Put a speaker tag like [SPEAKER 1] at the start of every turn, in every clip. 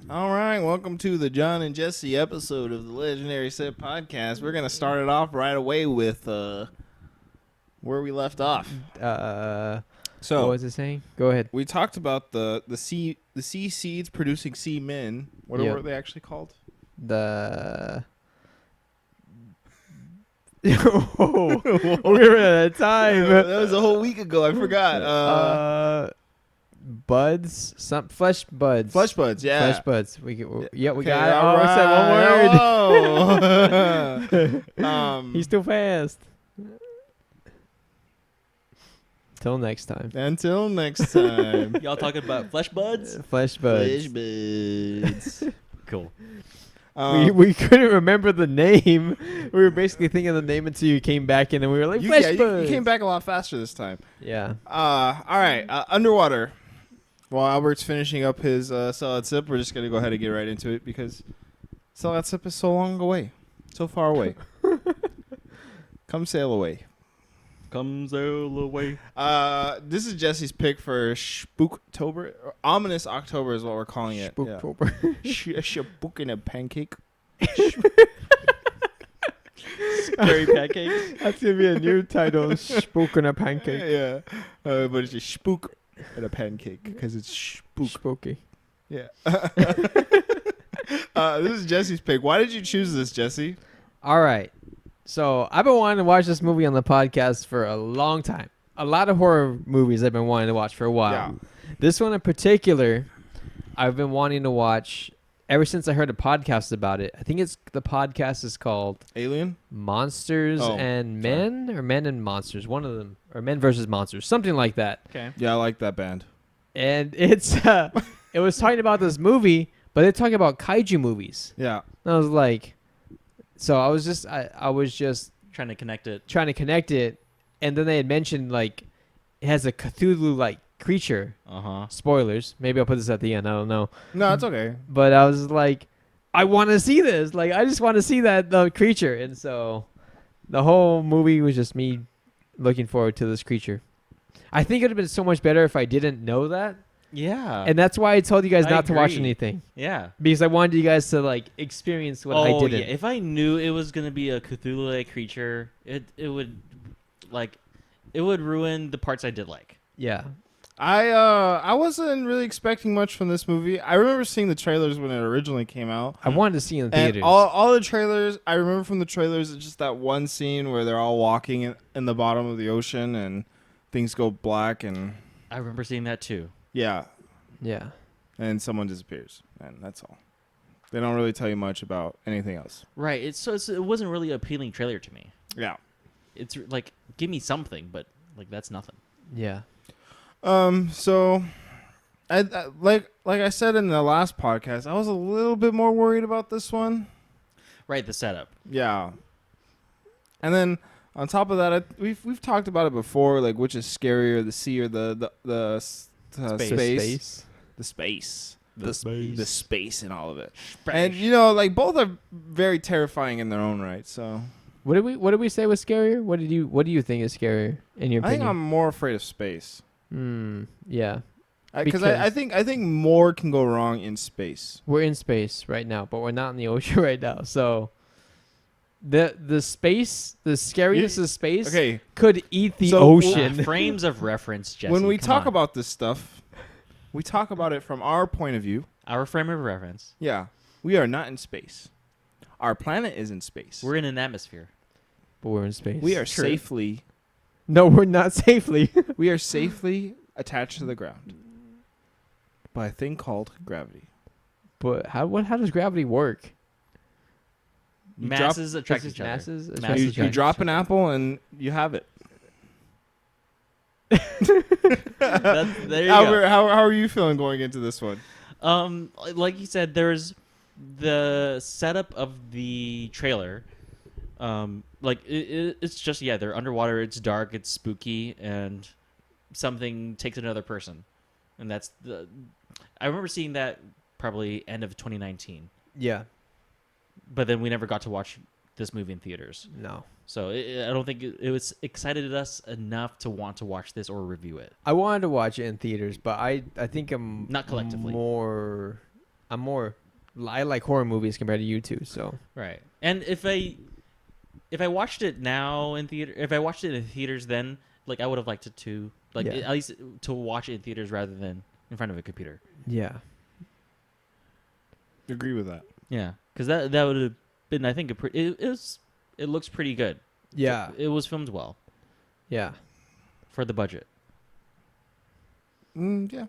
[SPEAKER 1] All right, welcome to the John and Jesse episode of the Legendary Set Podcast. We're gonna start it off right away with where we left off.
[SPEAKER 2] What
[SPEAKER 1] So
[SPEAKER 2] was it saying? Go ahead.
[SPEAKER 1] we talked about the sea seeds producing sea men. What
[SPEAKER 2] Yep.
[SPEAKER 1] were they actually called?
[SPEAKER 2] The we're out of time.
[SPEAKER 1] That was a whole week ago. I forgot.
[SPEAKER 2] Buds, some flesh buds.
[SPEAKER 1] Flesh buds. Yeah.
[SPEAKER 2] Flesh buds. We
[SPEAKER 1] Okay,
[SPEAKER 2] got it.
[SPEAKER 1] all
[SPEAKER 2] I said one word.
[SPEAKER 1] Oh.
[SPEAKER 2] He's too fast. Till next time.
[SPEAKER 1] Until next time.
[SPEAKER 3] Y'all talking about flesh buds?
[SPEAKER 2] Flesh buds.
[SPEAKER 1] Flesh buds.
[SPEAKER 3] Cool.
[SPEAKER 2] We couldn't remember the name. We were basically thinking of the name until you came back in, and we were like, flesh buds.
[SPEAKER 1] You came back a lot faster this time.
[SPEAKER 2] Yeah.
[SPEAKER 1] All right. Underwater. While Albert's finishing up his Salad Sip, we're just going to go ahead and get right into it because Salad Sip is so long away. So far away. Come sail away.
[SPEAKER 3] Come sail away.
[SPEAKER 1] This is Jesse's pick for Spooktober. Or Ominous October is what we're calling it.
[SPEAKER 2] Spooktober.
[SPEAKER 1] Yeah. Spook in a pancake.
[SPEAKER 3] Scary pancakes.
[SPEAKER 2] That's gonna be a new title. Spook in a pancake.
[SPEAKER 1] Yeah. But it's just spook in a pancake because it's spook.
[SPEAKER 2] Spooky.
[SPEAKER 1] Yeah. This is Jesse's pick. Why did you choose this, Jesse?
[SPEAKER 2] All right. So I've been wanting to watch this movie on the podcast for a long time. A lot of horror movies I've been wanting to watch for a while.
[SPEAKER 1] Yeah.
[SPEAKER 2] This one in particular, I've been wanting to watch ever since I heard a podcast about it. I think the podcast is called
[SPEAKER 1] Alien?
[SPEAKER 2] Monsters
[SPEAKER 1] Oh,
[SPEAKER 2] and Men, or Men and Monsters. One of them, or Men versus Monsters, something like that.
[SPEAKER 3] Okay.
[SPEAKER 1] Yeah, I like that band.
[SPEAKER 2] And it's it was talking about this movie, but they're talking about kaiju movies.
[SPEAKER 1] Yeah.
[SPEAKER 2] And I was like, so I was just
[SPEAKER 3] Trying to connect it.
[SPEAKER 2] trying to connect it, and then they had mentioned like it has a Cthulhu-like creature.
[SPEAKER 3] Uh-huh.
[SPEAKER 2] Spoilers. Maybe I'll put this at the end. I don't know.
[SPEAKER 1] No, it's okay.
[SPEAKER 2] But I was like, I want to see this. Like, I just want to see the creature. And so the whole movie was just me looking forward to this creature. I think it would have been so much better if I didn't know that.
[SPEAKER 3] Yeah.
[SPEAKER 2] And that's why I told you guys
[SPEAKER 3] I
[SPEAKER 2] not to watch
[SPEAKER 3] agree.
[SPEAKER 2] anything.
[SPEAKER 3] Yeah.
[SPEAKER 2] Because I wanted you guys to, like, experience what I didn't.
[SPEAKER 3] Yeah. If I knew it was gonna be a Cthulhu-like creature, it would ruin the parts I did like.
[SPEAKER 2] Yeah.
[SPEAKER 1] I wasn't really expecting much from this movie. I remember seeing the trailers when it originally came out.
[SPEAKER 2] I wanted to see it in
[SPEAKER 1] And
[SPEAKER 2] theaters.
[SPEAKER 1] all the trailers, I remember from the trailers, it's just that one scene where they're all walking in the bottom of the ocean and things go black and
[SPEAKER 3] I remember seeing that too.
[SPEAKER 1] yeah,
[SPEAKER 2] Yeah.
[SPEAKER 1] and someone disappears. And that's all. They don't really tell you much about anything else.
[SPEAKER 3] Right. It wasn't really an appealing trailer to me.
[SPEAKER 1] Yeah.
[SPEAKER 3] It's like, give me something, but like that's nothing.
[SPEAKER 2] Yeah.
[SPEAKER 1] So I like I said in the last podcast, I was a little bit more worried about this one.
[SPEAKER 3] Right. The setup.
[SPEAKER 1] Yeah. And then on top of that, we've talked about it before, like which is scarier, the sea or the space. The space. The space in all of it. And like both are very terrifying in their own right. So
[SPEAKER 2] What did we say was scarier? What do you think is scarier in your
[SPEAKER 1] I think
[SPEAKER 2] opinion?
[SPEAKER 1] I'm more afraid of space.
[SPEAKER 2] Yeah.
[SPEAKER 1] Because I think more can go wrong in space.
[SPEAKER 2] We're in space right now, but we're not in the ocean right now. So the space, the scariness of space could eat the
[SPEAKER 1] So,
[SPEAKER 2] ocean.
[SPEAKER 3] Frames of reference, Jesse.
[SPEAKER 1] When we
[SPEAKER 3] come
[SPEAKER 1] talk
[SPEAKER 3] on.
[SPEAKER 1] about this stuff, we talk about it from our point of view.
[SPEAKER 3] our frame of reference,
[SPEAKER 1] Yeah. We are not in space. Our planet is in space.
[SPEAKER 3] we're in an atmosphere.
[SPEAKER 2] But we're in space.
[SPEAKER 1] We are
[SPEAKER 3] True.
[SPEAKER 1] safely
[SPEAKER 2] No, we're not safely.
[SPEAKER 1] we are safely attached to the ground by a thing called gravity.
[SPEAKER 2] But how does gravity work?
[SPEAKER 1] You
[SPEAKER 3] Masses attract
[SPEAKER 2] It's
[SPEAKER 3] each other.
[SPEAKER 2] masses
[SPEAKER 3] Masses
[SPEAKER 2] attract
[SPEAKER 1] You,
[SPEAKER 2] each
[SPEAKER 1] you
[SPEAKER 2] other.
[SPEAKER 1] drop an apple and you have it.
[SPEAKER 3] There you
[SPEAKER 1] Albert,
[SPEAKER 3] go.
[SPEAKER 1] how are you feeling going into this one?
[SPEAKER 3] Like you said, there's the setup of the trailer. It's just they're underwater. It's dark. It's spooky, and something takes another person, and that's the. I remember seeing that probably end of 2019,
[SPEAKER 2] Yeah.
[SPEAKER 3] but then we never got to watch this movie in theaters.
[SPEAKER 2] No.
[SPEAKER 3] So I don't think it was excited us enough to want to watch this or review it.
[SPEAKER 2] I wanted to watch it in theaters, but I think I'm
[SPEAKER 3] Not collectively.
[SPEAKER 2] more I like horror movies compared to you two. So
[SPEAKER 3] Right. And if I watched it now in theater, if I watched it in theaters then, like I would have liked it to, like
[SPEAKER 2] Yeah.
[SPEAKER 3] at least to watch it in theaters rather than in front of a computer.
[SPEAKER 2] yeah,
[SPEAKER 1] Agree with that.
[SPEAKER 3] Yeah, because that would have been, I think, it looks pretty good.
[SPEAKER 2] yeah,
[SPEAKER 3] It was filmed well
[SPEAKER 2] yeah.
[SPEAKER 3] for the budget.
[SPEAKER 1] Yeah.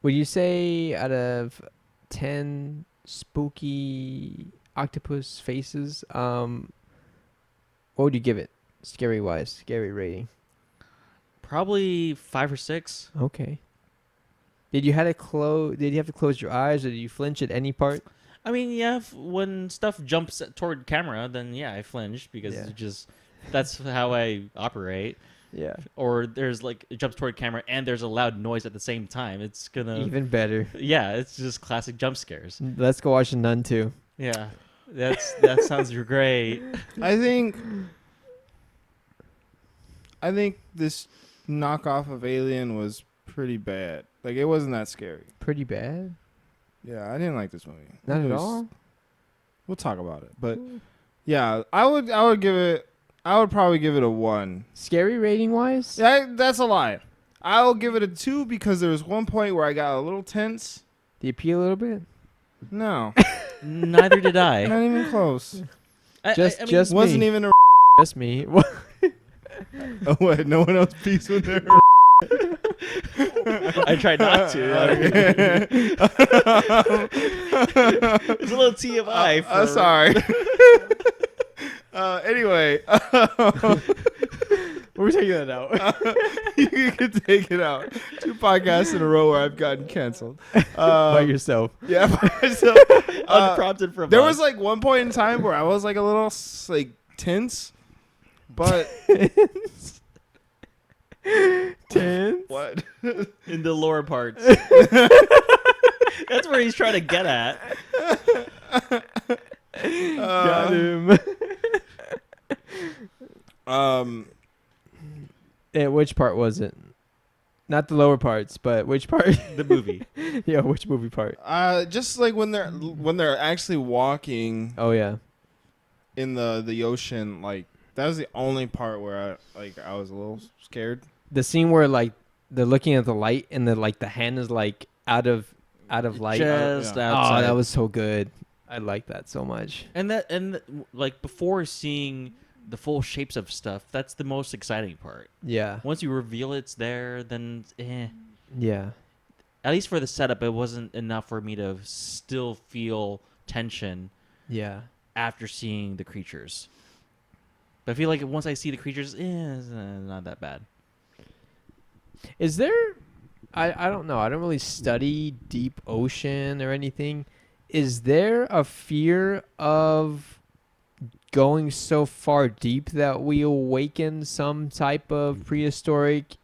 [SPEAKER 2] Would you say out of 10 spooky octopus faces, what would you give it? Scary rating.
[SPEAKER 3] Probably 5 or 6.
[SPEAKER 2] Okay. Did you have to close your eyes, or did you flinch at any part?
[SPEAKER 3] I mean, yeah, when stuff jumps toward camera, then yeah, I flinch because that's how I operate.
[SPEAKER 2] Yeah.
[SPEAKER 3] Or there's like it jumps toward camera and there's a loud noise at the same time. It's gonna
[SPEAKER 2] Even better.
[SPEAKER 3] Yeah, it's just classic jump scares.
[SPEAKER 2] Let's go watch Nun 2.
[SPEAKER 3] Yeah, that sounds great.
[SPEAKER 1] I think this knockoff of Alien was pretty bad. Like, it wasn't that scary.
[SPEAKER 2] Pretty bad?
[SPEAKER 1] Yeah, I didn't like this movie.
[SPEAKER 2] Not
[SPEAKER 1] It
[SPEAKER 2] at
[SPEAKER 1] was-
[SPEAKER 2] all?
[SPEAKER 1] We'll talk about it. But yeah, I would probably give it a 1.
[SPEAKER 2] Scary rating wise?
[SPEAKER 1] Yeah, that's a lie. I'll give it a 2 because there was one point where I got a little tense.
[SPEAKER 2] Do you pee a little bit?
[SPEAKER 1] No,
[SPEAKER 3] Neither did I.
[SPEAKER 1] not even close.
[SPEAKER 2] Just
[SPEAKER 1] Wasn't
[SPEAKER 2] me.
[SPEAKER 1] even a.
[SPEAKER 2] Just me.
[SPEAKER 1] Oh, what? No one else pees with their.
[SPEAKER 3] I tried not to. It's a little TMI.
[SPEAKER 1] Sorry. Anyway,
[SPEAKER 2] We're taking that out.
[SPEAKER 1] you can take it out. 2 podcasts in a row where I've gotten canceled.
[SPEAKER 2] By yourself.
[SPEAKER 1] Yeah, by myself.
[SPEAKER 3] Unprompted from
[SPEAKER 1] There
[SPEAKER 3] us.
[SPEAKER 1] was like one point in time where I was like a little like tense, but
[SPEAKER 2] Tense?
[SPEAKER 1] what?
[SPEAKER 3] in the lower parts. That's where he's trying to get at.
[SPEAKER 2] Got him. Which part was it? Not the lower parts, but which part?
[SPEAKER 3] The movie.
[SPEAKER 2] Yeah, which movie part?
[SPEAKER 1] Just like when they're actually walking
[SPEAKER 2] Oh yeah.
[SPEAKER 1] in the ocean, like that was the only part where I was a little scared.
[SPEAKER 2] The scene where like they're looking at the light and the hand is like out of light.
[SPEAKER 3] Just
[SPEAKER 1] Yeah.
[SPEAKER 3] outside.
[SPEAKER 2] Oh, that was so good. I like that so much.
[SPEAKER 3] And like before seeing the full shapes of stuff, that's the most exciting part.
[SPEAKER 2] Yeah.
[SPEAKER 3] Once you reveal it's there, then
[SPEAKER 2] Yeah.
[SPEAKER 3] at least for the setup, it wasn't enough for me to still feel tension
[SPEAKER 2] Yeah.
[SPEAKER 3] after seeing the creatures. But I feel like once I see the creatures, it's not that bad.
[SPEAKER 2] Is there I don't know. I don't really study deep ocean or anything. Is there a fear of going so far deep that we awaken some type of prehistoric,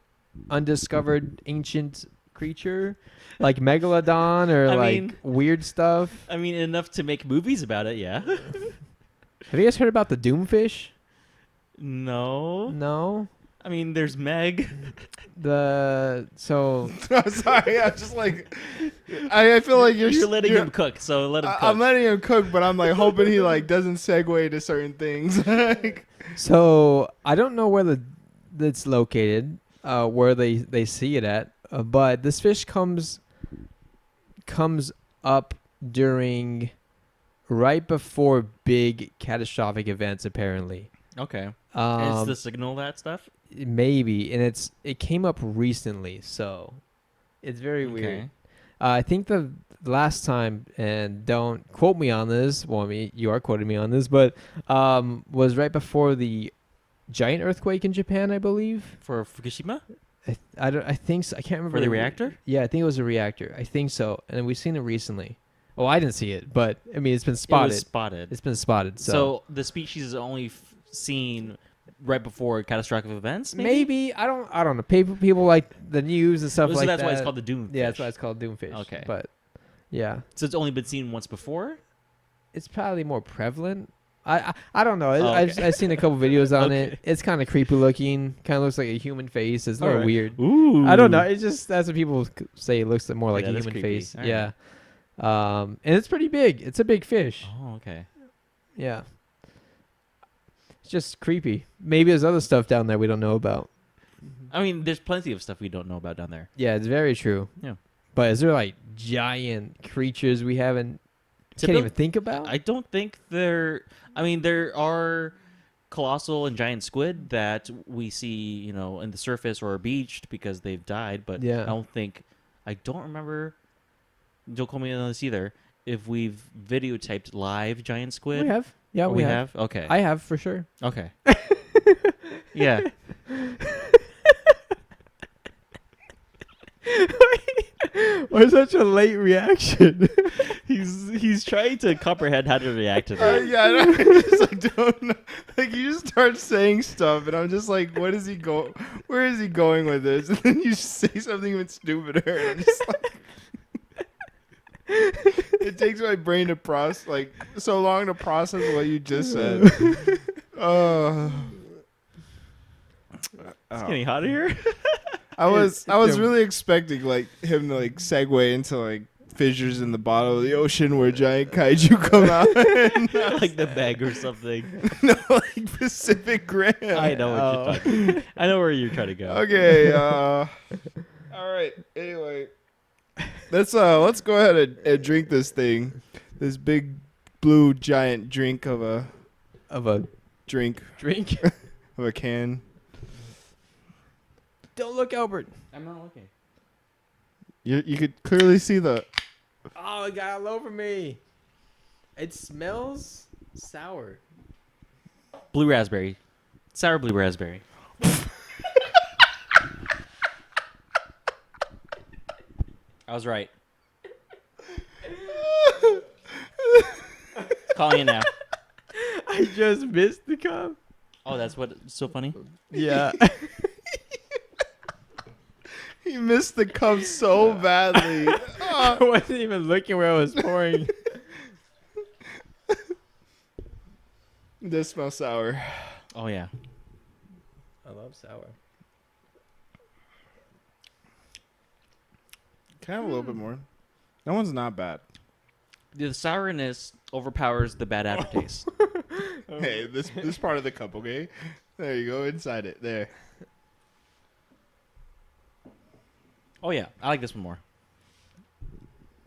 [SPEAKER 2] undiscovered ancient creature? Like Megalodon or
[SPEAKER 3] I
[SPEAKER 2] like
[SPEAKER 3] mean-
[SPEAKER 2] weird stuff?
[SPEAKER 3] I mean, enough to make movies about it, yeah.
[SPEAKER 2] Have you guys heard about the Doomfish?
[SPEAKER 3] No.
[SPEAKER 2] No?
[SPEAKER 3] I mean, there's Meg.
[SPEAKER 2] So
[SPEAKER 1] I'm sorry, I'm just like I feel like
[SPEAKER 3] You're letting him cook, so let him cook.
[SPEAKER 1] I'm letting him cook, but I'm like hoping he like doesn't segue to certain things. Like,
[SPEAKER 2] So I don't know where that's located, where they see it at, but this fish comes up during right before big catastrophic events. Apparently,
[SPEAKER 3] Okay. Is
[SPEAKER 2] um,
[SPEAKER 3] the signal that stuff?
[SPEAKER 2] maybe, and it came up recently, so it's very weird.
[SPEAKER 3] Okay.
[SPEAKER 2] I think the last time, and don't quote me on this. Well, I mean, you are quoting me on this, but was right before the giant earthquake in Japan, I believe.
[SPEAKER 3] For Fukushima?
[SPEAKER 2] I think so. I can't remember
[SPEAKER 3] For the reactor?
[SPEAKER 2] Yeah, I think it was a reactor. I think so, and we've seen it recently. Oh, I didn't see it, but I mean, it's been spotted.
[SPEAKER 3] It was spotted.
[SPEAKER 2] It's been spotted.
[SPEAKER 3] So the species is only seen right before catastrophic events?
[SPEAKER 2] maybe I don't know. People like the news and stuff
[SPEAKER 3] So
[SPEAKER 2] like
[SPEAKER 3] that's
[SPEAKER 2] that.
[SPEAKER 3] why it's called the Doomfish.
[SPEAKER 2] Yeah, that's why it's called Doomfish.
[SPEAKER 3] Okay.
[SPEAKER 2] But yeah,
[SPEAKER 3] So it's only been seen once before?
[SPEAKER 2] it's probably more prevalent. I don't know.
[SPEAKER 3] Oh, okay.
[SPEAKER 2] I've seen a couple videos on
[SPEAKER 3] Okay.
[SPEAKER 2] it. It's kind of creepy looking. Kind of looks like a human face. It's a little
[SPEAKER 3] Alright.
[SPEAKER 2] weird.
[SPEAKER 3] Ooh.
[SPEAKER 2] I don't know. It's just that's what people say. It looks more like
[SPEAKER 3] Yeah,
[SPEAKER 2] a
[SPEAKER 3] that's
[SPEAKER 2] human
[SPEAKER 3] creepy.
[SPEAKER 2] face.
[SPEAKER 3] Alright.
[SPEAKER 2] Yeah. And it's pretty big. It's a big fish.
[SPEAKER 3] Oh, okay.
[SPEAKER 2] Yeah. It's just creepy. Maybe there's other stuff down there we don't know about.
[SPEAKER 3] I mean, there's plenty of stuff we don't know about down there.
[SPEAKER 2] Yeah, it's very true.
[SPEAKER 3] Yeah.
[SPEAKER 2] But is there like giant creatures we can't even think about?
[SPEAKER 3] I don't think there. I mean, there are colossal and giant squid that we see, in the surface or beached because they've died. But
[SPEAKER 2] Yeah.
[SPEAKER 3] I don't remember. Don't call me on this either. If we've videotaped live giant squid,
[SPEAKER 2] We have. Yeah,
[SPEAKER 3] Oh,
[SPEAKER 2] we have.
[SPEAKER 3] Okay.
[SPEAKER 2] I have for sure.
[SPEAKER 3] Okay. Yeah.
[SPEAKER 2] Why such a late reaction?
[SPEAKER 3] He's trying to comprehend how to react to that.
[SPEAKER 1] Yeah, I just don't know. Like you just start saying stuff, and I'm just like, what is he go? Where is he going with this? And then you just say something even stupider, and I'm just like, it takes my brain to process, like so long to process what you just said.
[SPEAKER 3] It's getting hot here.
[SPEAKER 1] I was really expecting like him to like segue into like fissures in the bottom of the ocean where giant kaiju come out.
[SPEAKER 3] Like the bag or something.
[SPEAKER 1] No, like Pacific Rim.
[SPEAKER 3] I know what you're talking. I know where you're trying to go.
[SPEAKER 1] Okay. All right. Anyway, let's go ahead and drink this thing. This big blue giant drink of a drink
[SPEAKER 2] Drink.
[SPEAKER 1] of a can.
[SPEAKER 2] Don't look, Albert.
[SPEAKER 3] I'm not looking.
[SPEAKER 1] You could clearly see the.
[SPEAKER 2] Oh, it got all over me. It smells sour.
[SPEAKER 3] Blue raspberry. Sour blue raspberry. I was right. Calling it now.
[SPEAKER 2] I just missed the cup.
[SPEAKER 3] Oh, that's what's so funny?
[SPEAKER 2] Yeah.
[SPEAKER 1] He missed the cup so badly.
[SPEAKER 2] I wasn't even looking where I was pouring.
[SPEAKER 1] This smells sour.
[SPEAKER 3] Oh, yeah.
[SPEAKER 2] I love sour.
[SPEAKER 1] Can I have a little bit more? That one's not bad.
[SPEAKER 3] The sourness overpowers the bad aftertaste.
[SPEAKER 1] Hey, this part of the cup, okay? There you go, inside it. There.
[SPEAKER 3] Oh, yeah. I like this one more.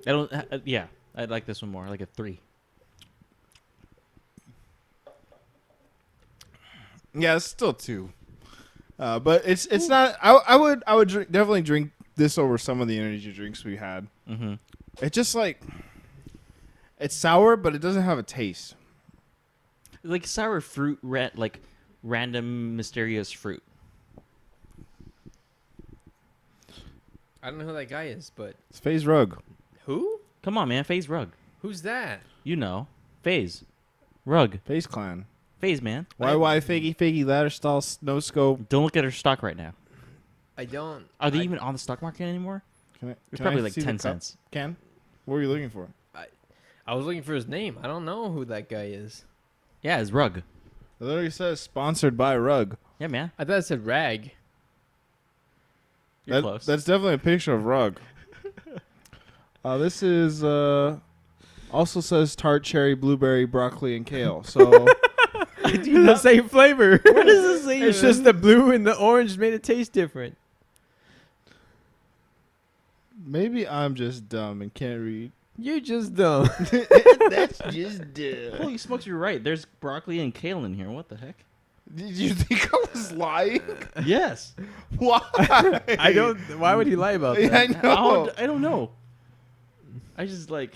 [SPEAKER 3] I don't... yeah. I like this one more. I like a 3.
[SPEAKER 1] Yeah, it's still 2. But it's not. I would definitely drink this over some of the energy drinks we had.
[SPEAKER 3] Mm-hmm.
[SPEAKER 1] It's just like it's sour, but it doesn't have a taste.
[SPEAKER 3] Like sour fruit, like random mysterious fruit.
[SPEAKER 2] I don't know who that guy is, but
[SPEAKER 1] It's FaZe Rug.
[SPEAKER 2] who?
[SPEAKER 3] Come on, man. FaZe Rug.
[SPEAKER 2] Who's that?
[SPEAKER 3] You know. FaZe. Rug.
[SPEAKER 1] FaZe Clan.
[SPEAKER 3] FaZe, man.
[SPEAKER 1] YY Figgy Ladder Stall No Scope.
[SPEAKER 3] Don't look at her stock right now.
[SPEAKER 2] I don't.
[SPEAKER 3] Are they even on the stock market anymore? It's probably like 10 cents.
[SPEAKER 1] Can? What were you looking for?
[SPEAKER 2] I was looking for his name. I don't know who that guy is.
[SPEAKER 3] Yeah, it's Rug.
[SPEAKER 1] It literally says sponsored by Rug.
[SPEAKER 3] Yeah, man.
[SPEAKER 2] I thought it said Rag.
[SPEAKER 3] You're close.
[SPEAKER 1] That's definitely a picture of Rug. This is also says tart cherry, blueberry, broccoli, and kale. So
[SPEAKER 2] The same flavor.
[SPEAKER 3] What does it say?
[SPEAKER 2] It's just the blue and the orange made it taste different.
[SPEAKER 1] maybe I'm just dumb and can't read.
[SPEAKER 2] You're just dumb.
[SPEAKER 1] That's just dumb.
[SPEAKER 3] Holy smokes, you're right. There's broccoli and kale in here. What the heck?
[SPEAKER 1] Did you think I was lying?
[SPEAKER 3] Yes.
[SPEAKER 1] Why?
[SPEAKER 2] I don't. Why would he lie about
[SPEAKER 1] Yeah, I
[SPEAKER 2] that?
[SPEAKER 1] know.
[SPEAKER 3] I don't know. I just like...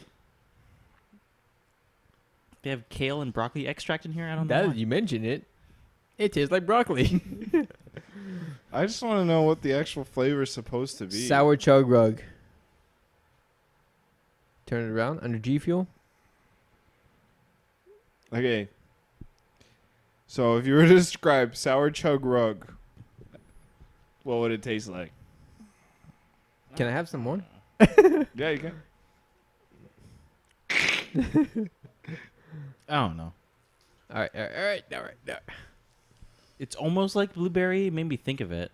[SPEAKER 3] They have kale and broccoli extract in here? I don't know.
[SPEAKER 2] That
[SPEAKER 3] why.
[SPEAKER 2] you mention it. It tastes like broccoli.
[SPEAKER 1] I just want to know what the actual flavor is supposed to be.
[SPEAKER 2] Sour chug rug. Turn it around under G Fuel.
[SPEAKER 1] Okay. So if you were to describe sour chug rug, what would it taste like?
[SPEAKER 2] Can I have some more?
[SPEAKER 1] Yeah, you can.
[SPEAKER 3] I don't know.
[SPEAKER 2] All right.
[SPEAKER 3] It's almost like blueberry. It made me think of it.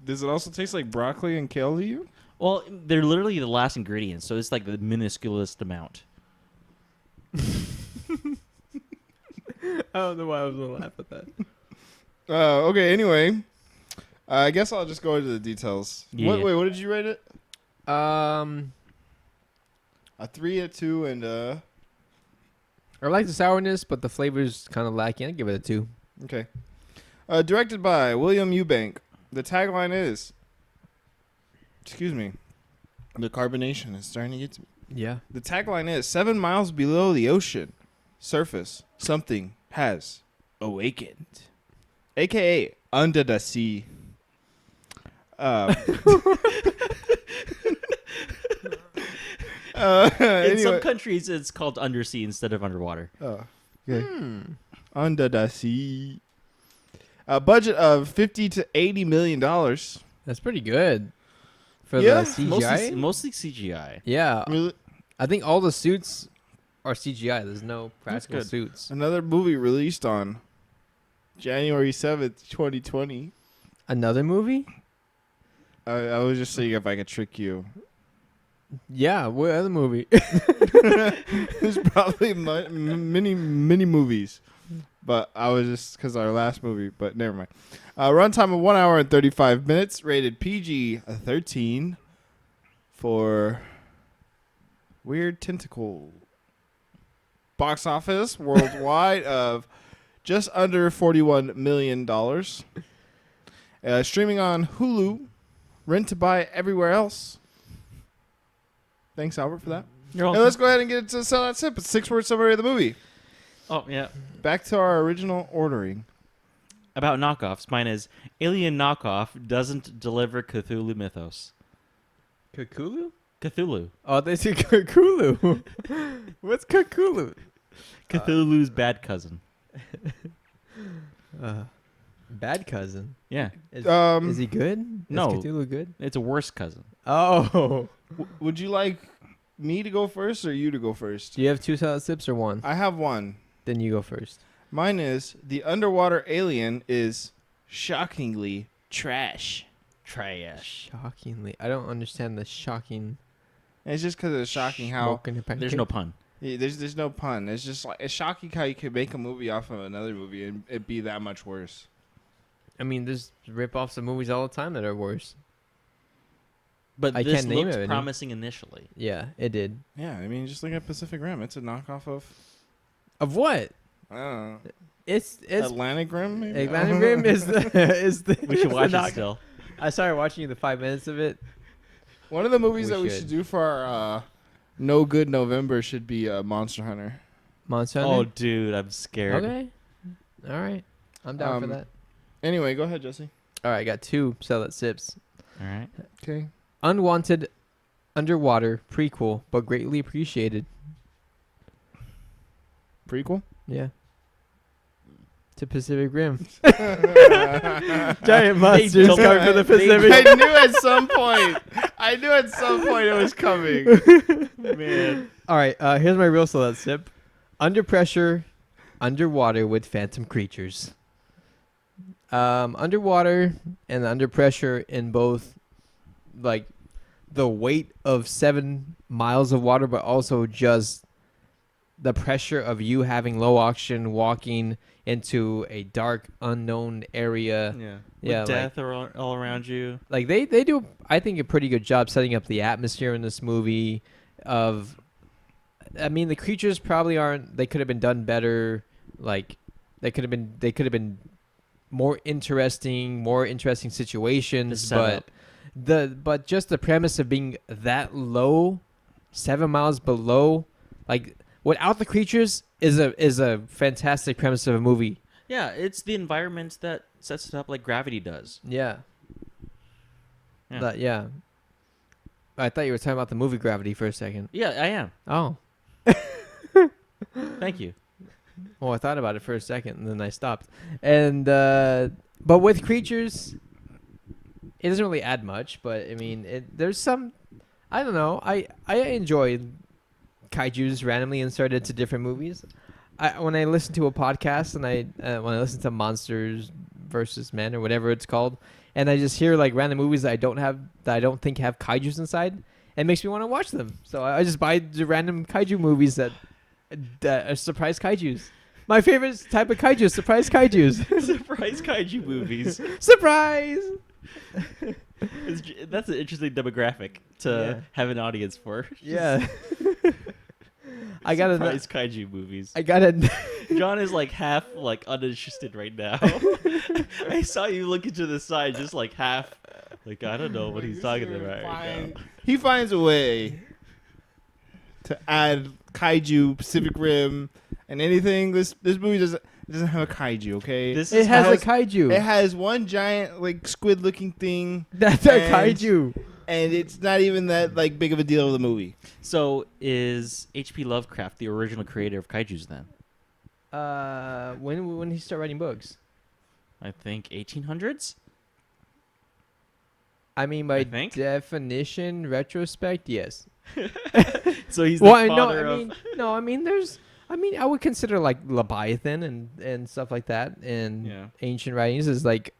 [SPEAKER 1] Does it also taste like broccoli and kale to you?
[SPEAKER 3] Well, they're literally the last ingredients, so it's like the minusculest amount.
[SPEAKER 2] I don't know why I was gonna laugh at that.
[SPEAKER 1] Okay. Anyway, I guess I'll just go into the details.
[SPEAKER 3] Yeah.
[SPEAKER 1] Wait, what did you rate it?
[SPEAKER 2] A
[SPEAKER 1] 3, a 2, and
[SPEAKER 2] I like the sourness, but the flavor's kind of lacking. I'd give it a 2.
[SPEAKER 1] okay. Directed by William Eubank. The tagline is, excuse me, the carbonation is starting to get to me.
[SPEAKER 2] Yeah.
[SPEAKER 1] The tagline is 7 miles below the ocean surface, something has awakened, aka under the sea.
[SPEAKER 3] In some countries, it's called undersea instead of underwater.
[SPEAKER 1] Okay. Under the sea. A budget of $50 to $80 million.
[SPEAKER 2] That's pretty good for
[SPEAKER 1] Yeah,
[SPEAKER 2] the CGI.
[SPEAKER 3] Mostly CGI.
[SPEAKER 2] Yeah.
[SPEAKER 1] Really?
[SPEAKER 2] I think all the suits are CGI. There's no practical
[SPEAKER 3] good.
[SPEAKER 2] suits.
[SPEAKER 1] Another movie released on January 7th, 2020.
[SPEAKER 2] Another movie?
[SPEAKER 1] I was just seeing if I could trick you.
[SPEAKER 2] Yeah, what other movie?
[SPEAKER 1] There's probably many movies. But I was just, because our last movie, but never mind. Runtime of 1 hour and 35 minutes. Rated PG-13 for Weird Tentacle. Box office worldwide of just under $41 million. Streaming on Hulu. Rent to buy everywhere else. Thanks, Albert, for that.
[SPEAKER 3] You're
[SPEAKER 1] Hey,
[SPEAKER 3] welcome.
[SPEAKER 1] let's go ahead and get into Sell That Sip. It's 6-word summary of the movie.
[SPEAKER 3] Oh, yeah.
[SPEAKER 1] Back to our original ordering.
[SPEAKER 3] About knockoffs, mine is Alien Knockoff doesn't deliver Cthulhu mythos.
[SPEAKER 2] Cthulhu?
[SPEAKER 3] Cthulhu.
[SPEAKER 2] Oh, they say Cthulhu. What's Cthulhu?
[SPEAKER 3] Cthulhu's bad cousin.
[SPEAKER 2] Bad cousin.
[SPEAKER 3] Yeah.
[SPEAKER 2] Is he good?
[SPEAKER 3] No.
[SPEAKER 2] Is Cthulhu good?
[SPEAKER 3] It's a worse cousin.
[SPEAKER 2] Oh.
[SPEAKER 1] Would you like me to go first or you to go first?
[SPEAKER 2] Do you have 2 salad sips or 1?
[SPEAKER 1] I have one.
[SPEAKER 2] Then you go first.
[SPEAKER 1] Mine is the underwater alien is shockingly trash.
[SPEAKER 3] Trash.
[SPEAKER 2] Shockingly. I don't understand the shocking.
[SPEAKER 1] And it's just because it's shocking how
[SPEAKER 2] smoking a
[SPEAKER 3] There's
[SPEAKER 2] pancake.
[SPEAKER 3] no pun.
[SPEAKER 1] there's no pun. It's just like it's shocking how you could make a movie off of another movie and it be that much worse.
[SPEAKER 2] I mean, there's rip-offs of movies all the time that are worse.
[SPEAKER 3] But
[SPEAKER 2] I
[SPEAKER 3] this
[SPEAKER 2] can't name
[SPEAKER 3] looked
[SPEAKER 2] it.
[SPEAKER 3] promising initially.
[SPEAKER 2] Yeah, it did.
[SPEAKER 1] Yeah, I mean, just look at Pacific Rim. It's a knockoff of
[SPEAKER 2] Of what?
[SPEAKER 1] I don't know,
[SPEAKER 2] It's
[SPEAKER 1] Atlantic Rim. Maybe?
[SPEAKER 2] Atlantic Rim is the
[SPEAKER 3] We should
[SPEAKER 2] is
[SPEAKER 3] watch
[SPEAKER 2] the
[SPEAKER 3] it
[SPEAKER 2] knock-
[SPEAKER 3] still.
[SPEAKER 2] I started watching the 5 minutes of it.
[SPEAKER 1] One of the movies
[SPEAKER 2] We
[SPEAKER 1] that we
[SPEAKER 2] should.
[SPEAKER 1] should do for our No Good November should be Monster Hunter.
[SPEAKER 2] Monster
[SPEAKER 3] Oh,
[SPEAKER 2] Hunter?
[SPEAKER 3] dude, I'm scared.
[SPEAKER 2] Okay. All right. I'm down for that.
[SPEAKER 1] Anyway, go ahead, Jesse.
[SPEAKER 2] All right, I got 2 salad sips.
[SPEAKER 3] All right.
[SPEAKER 1] Okay.
[SPEAKER 2] Unwanted underwater prequel, but greatly appreciated.
[SPEAKER 1] Prequel?
[SPEAKER 2] Yeah. To Pacific Rim.
[SPEAKER 1] Giant
[SPEAKER 2] Giant monsters
[SPEAKER 3] don't-
[SPEAKER 2] coming from the
[SPEAKER 3] they-
[SPEAKER 2] Pacific.
[SPEAKER 1] I knew at some point. It was coming.
[SPEAKER 3] Man.
[SPEAKER 2] All right, here's my real salad sip. Under pressure, underwater with phantom creatures. Underwater and under pressure in both, like, the weight of 7 miles of water, but also just the pressure of you having low oxygen, walking into a dark, unknown area.
[SPEAKER 3] Yeah.
[SPEAKER 2] Yeah,
[SPEAKER 3] With death all around you.
[SPEAKER 2] Like they do, I think, a pretty good job setting up the atmosphere in this movie. I mean, the creatures probably aren't. They could have been done better. Like they could have been more interesting situations.
[SPEAKER 3] The setup.
[SPEAKER 2] But just the premise of being that low, 7 miles below, like without the creatures, is a fantastic premise of a movie.
[SPEAKER 3] Yeah, it's the environment that sets it up like Gravity does.
[SPEAKER 2] Yeah.
[SPEAKER 3] Yeah.
[SPEAKER 2] Yeah. I thought you were talking about the movie Gravity for a second.
[SPEAKER 3] Yeah, I am.
[SPEAKER 2] Oh.
[SPEAKER 3] Thank you.
[SPEAKER 2] Well, I thought about it for a second and then I stopped. And but with creatures, it doesn't really add much. But I mean, there's some. I don't know. I enjoy kaiju's randomly inserted into different movies. When I listen to a podcast and when I listen to Monsters versus Men or whatever it's called, and I just hear like random movies that I don't think have kaiju's inside. It makes me want to watch them. So I just buy the random kaiju movies that are surprise kaijus. My favorite type of kaiju is surprise kaijus.
[SPEAKER 3] Surprise kaiju movies.
[SPEAKER 2] Surprise!
[SPEAKER 3] That's an interesting demographic to have an audience for.
[SPEAKER 2] Yeah. I got
[SPEAKER 3] surprise kaiju movies.
[SPEAKER 2] I got it.
[SPEAKER 3] John is like half like uninterested right now. I saw you look into the side, just like half. Like I don't know what he's talking about right now.
[SPEAKER 1] He finds a way to add kaiju, Pacific Rim, and anything. This movie doesn't have a kaiju. Okay,
[SPEAKER 2] It has a kaiju.
[SPEAKER 1] It has one giant like squid-looking thing.
[SPEAKER 2] That's a kaiju.
[SPEAKER 1] And it's not even that like big of a deal of the movie.
[SPEAKER 3] So is H.P. Lovecraft the original creator of kaijus then?
[SPEAKER 2] When did he start writing books?
[SPEAKER 3] I think 1800s.
[SPEAKER 2] I mean, by definition, retrospect, yes.
[SPEAKER 3] So he's the father of...
[SPEAKER 2] I would consider like Leviathan and stuff like that in ancient writings as like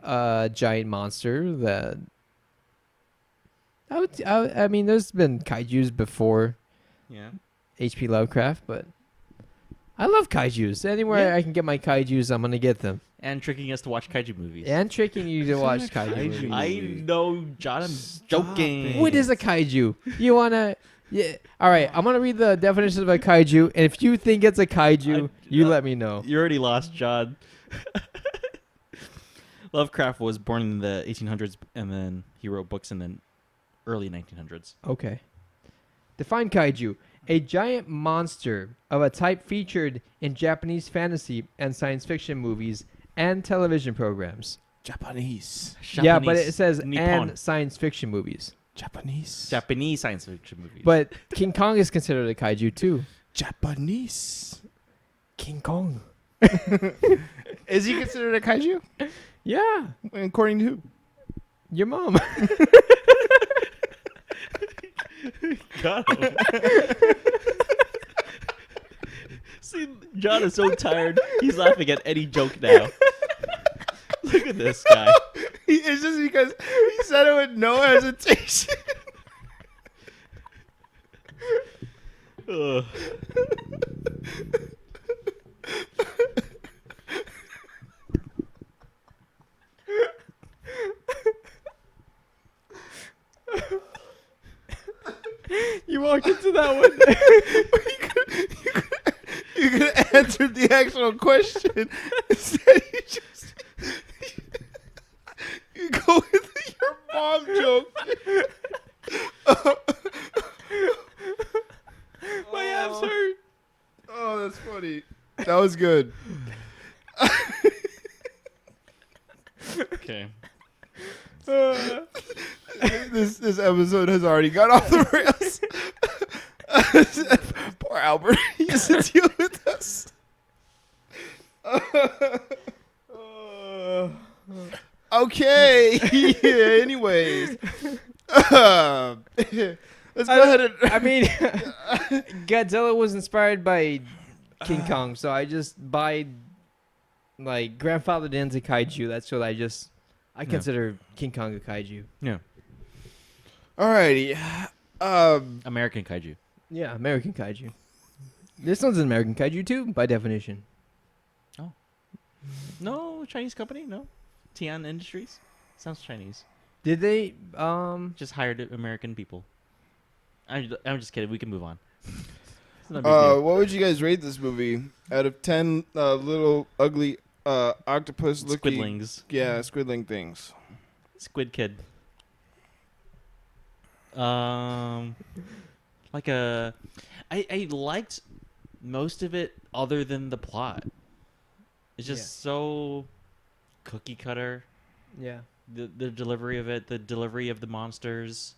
[SPEAKER 2] a giant monster that... I mean, there's been kaijus before H.P. Lovecraft, but I love kaijus. Anywhere I can get my kaijus, I'm going to get them.
[SPEAKER 3] And tricking us to watch kaiju movies.
[SPEAKER 2] And tricking you to watch kaiju movies.
[SPEAKER 3] I know, John, I'm joking.
[SPEAKER 2] What is a kaiju? You want to... Yeah. All right, I'm going to read the definition of a kaiju, and if you think it's a kaiju, you let me know.
[SPEAKER 3] You already lost, John. Lovecraft was born in the 1800s, and then he wrote books in the early 1900s.
[SPEAKER 2] Okay. Define kaiju. A giant monster of a type featured in Japanese fantasy and science fiction movies and television programs.
[SPEAKER 1] Japanese.
[SPEAKER 2] Yeah, but it says
[SPEAKER 3] Nippon.
[SPEAKER 2] and science fiction movies.
[SPEAKER 3] Japanese science fiction movies.
[SPEAKER 2] But King Kong is considered a kaiju too.
[SPEAKER 1] Japanese.
[SPEAKER 2] King Kong.
[SPEAKER 1] Is he considered a kaiju?
[SPEAKER 2] Yeah.
[SPEAKER 1] According to who?
[SPEAKER 2] Your mom.
[SPEAKER 3] Got him. See, John is so tired. He's laughing at any joke now. Look at this guy.
[SPEAKER 1] It's just because he said it with no hesitation.
[SPEAKER 3] Ugh.
[SPEAKER 2] You walked into that one.
[SPEAKER 1] You could have answered the actual question. Instead, you go with your mom joke.
[SPEAKER 2] My abs hurt.
[SPEAKER 1] Oh, that's funny. That was good.
[SPEAKER 3] Okay.
[SPEAKER 1] This episode has already got off the rails. Poor Albert. He has to deal with us. Okay. Yeah, anyways. Let's go ahead and...
[SPEAKER 2] I mean, Godzilla was inspired by King Kong, so I just buy, like, grandfathered into kaiju. That's what I consider King Kong a kaiju.
[SPEAKER 3] Yeah.
[SPEAKER 1] Alrighty.
[SPEAKER 3] American kaiju.
[SPEAKER 2] Yeah, American kaiju. This one's an American kaiju too, by definition.
[SPEAKER 3] Oh. No, Chinese company? No? Tian Industries? Sounds Chinese.
[SPEAKER 2] Did they,
[SPEAKER 3] Just hired American people. I'm just kidding. We can move on. It's not a big deal.
[SPEAKER 1] What would you guys rate this movie out of 10 little ugly octopus looking...
[SPEAKER 3] Squidlings.
[SPEAKER 1] Yeah, squidling things.
[SPEAKER 3] Squid Kid. Like I liked most of it other than the plot. It's just so cookie cutter.
[SPEAKER 2] Yeah.
[SPEAKER 3] The delivery of it, the delivery of the monsters.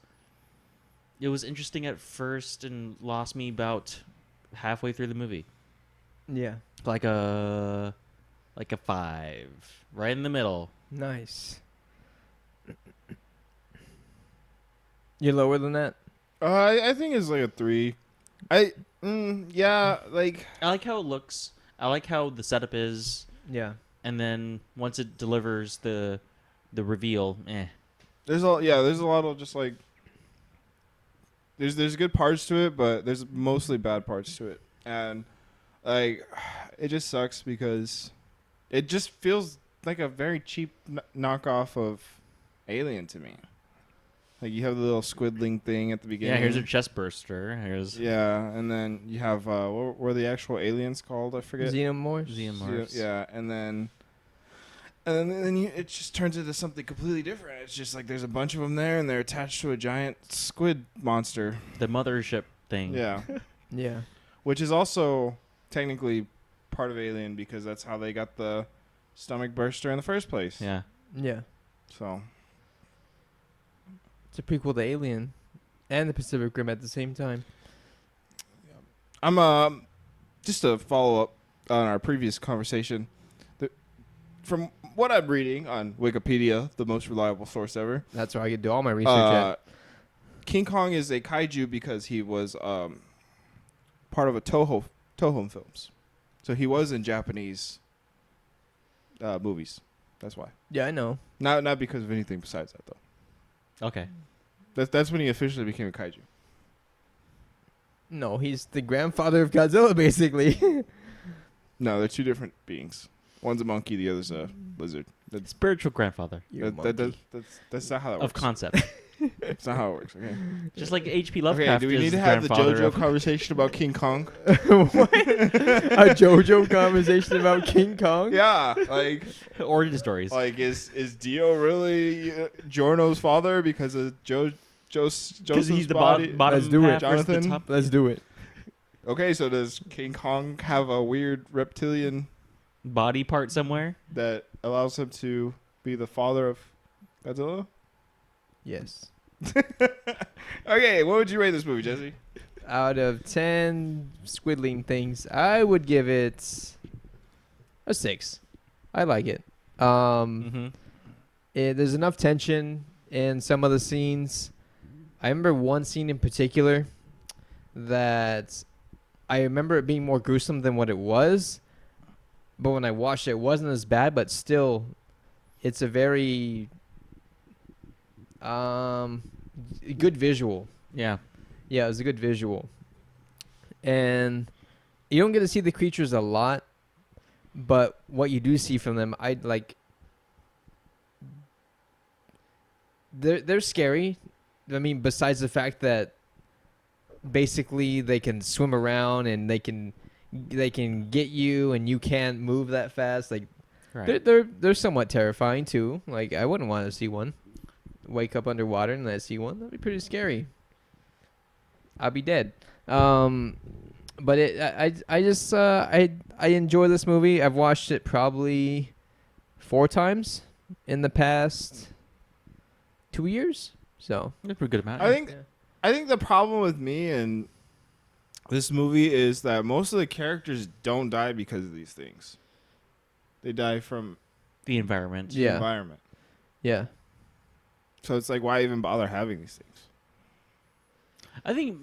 [SPEAKER 3] It was interesting at first and lost me about halfway through the movie.
[SPEAKER 2] Yeah.
[SPEAKER 3] Like a 5, right in the middle.
[SPEAKER 2] Nice. You're lower than that?
[SPEAKER 1] I think it's like a 3. Yeah, like...
[SPEAKER 3] I like how it looks. I like how the setup is.
[SPEAKER 2] Yeah.
[SPEAKER 3] And then once it delivers the the reveal,
[SPEAKER 1] There's a lot of just like there's good parts to it, but there's mostly bad parts to it, and like it just sucks because it just feels like a very cheap knockoff of Alien to me. Like you have the little squidling thing at the beginning.
[SPEAKER 3] Yeah, here's a chest burster.
[SPEAKER 1] And then you have what were the actual aliens called? I forget.
[SPEAKER 2] Xenomorphs.
[SPEAKER 1] Yeah, and then it just turns into something completely different. It's just like there's a bunch of them there, and they're attached to a giant squid monster.
[SPEAKER 3] The mothership thing.
[SPEAKER 1] Yeah.
[SPEAKER 2] Yeah.
[SPEAKER 1] Which is also technically part of Alien because that's how they got the stomach burster in the first place.
[SPEAKER 3] Yeah.
[SPEAKER 2] Yeah.
[SPEAKER 1] So
[SPEAKER 2] it's a prequel to Alien and the Pacific Rim at the same time.
[SPEAKER 1] I'm just to follow up on our previous conversation. From what I'm reading on Wikipedia, the most reliable source ever.
[SPEAKER 2] That's where I do all my research at.
[SPEAKER 1] King Kong is a kaiju because he was part of a Toho films. So he was in Japanese movies. That's why.
[SPEAKER 2] Yeah, I know.
[SPEAKER 1] Not because of anything besides that, though.
[SPEAKER 3] Okay.
[SPEAKER 1] That's when he officially became a kaiju.
[SPEAKER 2] No, he's the grandfather of Godzilla, basically.
[SPEAKER 1] No, they're two different beings. One's a monkey, the other's a lizard.
[SPEAKER 3] That's spiritual grandfather.
[SPEAKER 1] That's not how that works.
[SPEAKER 3] Of concept.
[SPEAKER 1] That's not how it works, okay?
[SPEAKER 3] Just like H.P. Lovecraft.
[SPEAKER 1] Okay, do we need to have the JoJo conversation about King Kong?
[SPEAKER 2] What? A JoJo conversation about King Kong?
[SPEAKER 1] Yeah, like
[SPEAKER 3] origin stories.
[SPEAKER 1] Like is Dio really Giorno's father because of Joseph's
[SPEAKER 3] he's the
[SPEAKER 1] body?
[SPEAKER 3] bottom
[SPEAKER 2] Let's do it,
[SPEAKER 1] Jonathan.
[SPEAKER 2] Let's do it.
[SPEAKER 1] Okay, so does King Kong have a weird reptilian
[SPEAKER 3] body part somewhere
[SPEAKER 1] that allows him to be the father of Godzilla?
[SPEAKER 2] Yes.
[SPEAKER 1] Okay, what would you rate this movie, Jesse?
[SPEAKER 2] Out of 10 squidling things, I would give it a 6. I like it. There's enough tension in some of the scenes. I remember one scene in particular that I remember it being more gruesome than what it was. But when I watched it, it wasn't as bad, but still, it's a very good visual.
[SPEAKER 3] Yeah.
[SPEAKER 2] Yeah, it was a good visual. And you don't get to see the creatures a lot, but what you do see from them, I like. They're scary. I mean, besides the fact that basically they can swim around and they can get you and you can't move that fast. Like, right. They're somewhat terrifying too. Like, I wouldn't want to see one. Wake up underwater and I see one. That'd be pretty scary. I'll be dead. But I enjoy this movie. I've watched it probably 4 times in the past 2 years. So
[SPEAKER 3] that's a pretty good amount.
[SPEAKER 1] I think the problem with me and this movie is that most of the characters don't die because of these things. They die from
[SPEAKER 3] the environment.
[SPEAKER 1] The environment.
[SPEAKER 2] Yeah.
[SPEAKER 1] So it's like, why even bother having these things?
[SPEAKER 3] I think,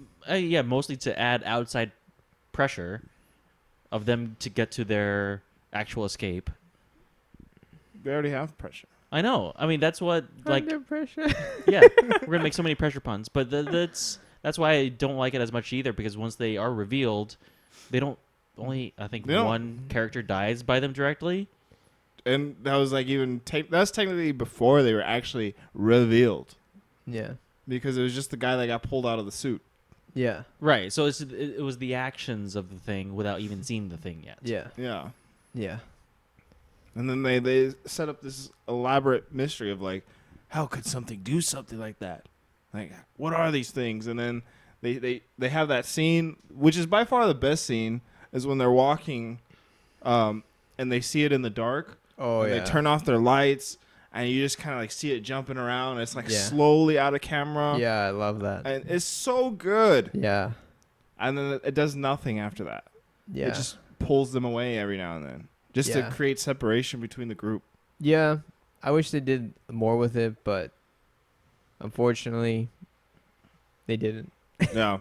[SPEAKER 3] mostly to add outside pressure of them to get to their actual escape.
[SPEAKER 1] They already have pressure.
[SPEAKER 3] I know. I mean, that's what, like...
[SPEAKER 2] Under pressure?
[SPEAKER 3] Yeah, we're going to make so many pressure puns. But that's why I don't like it as much either, because once they are revealed, they don't... Only, I think, one character dies by them directly.
[SPEAKER 1] And that was like that's technically before they were actually revealed.
[SPEAKER 2] Yeah.
[SPEAKER 1] Because it was just the guy that got pulled out of the suit.
[SPEAKER 2] Yeah.
[SPEAKER 3] Right. So it was the actions of the thing without even seeing the thing yet.
[SPEAKER 2] Yeah.
[SPEAKER 1] Yeah.
[SPEAKER 2] Yeah.
[SPEAKER 1] And then they set up this elaborate mystery of like, how could something do something like that? Like, what are these things? And then they have that scene, which is by far the best scene, is when they're walking, and they see it in the dark.
[SPEAKER 2] Oh, yeah.
[SPEAKER 1] They turn off their lights, and you just kind of like see it jumping around. It's like slowly out of camera.
[SPEAKER 2] Yeah, I love that.
[SPEAKER 1] And it's so good.
[SPEAKER 2] Yeah.
[SPEAKER 1] And then it does nothing after that.
[SPEAKER 2] Yeah.
[SPEAKER 1] It just pulls them away every now and then, just to create separation between the group.
[SPEAKER 2] Yeah. I wish they did more with it, but unfortunately, they didn't.
[SPEAKER 1] Yeah.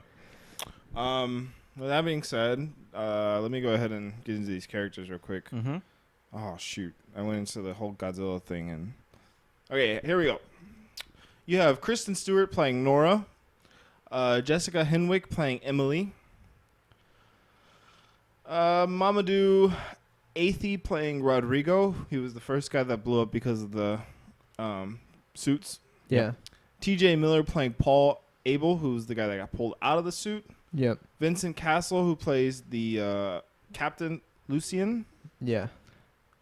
[SPEAKER 1] With that being said, let me go ahead and get into these characters real quick.
[SPEAKER 3] Mm-hmm.
[SPEAKER 1] Oh, shoot. I went into the whole Godzilla thing, and Okay, here we go. You have Kristen Stewart playing Nora, Jessica Henwick playing Emily, Mamadou Athey playing Rodrigo. He was the first guy that blew up because of the suits.
[SPEAKER 2] Yeah.
[SPEAKER 1] T.J. Miller playing Paul Abel, who's the guy that got pulled out of the suit.
[SPEAKER 2] Yep.
[SPEAKER 1] Vincent Castle, who plays the Captain Lucien.
[SPEAKER 2] Yeah.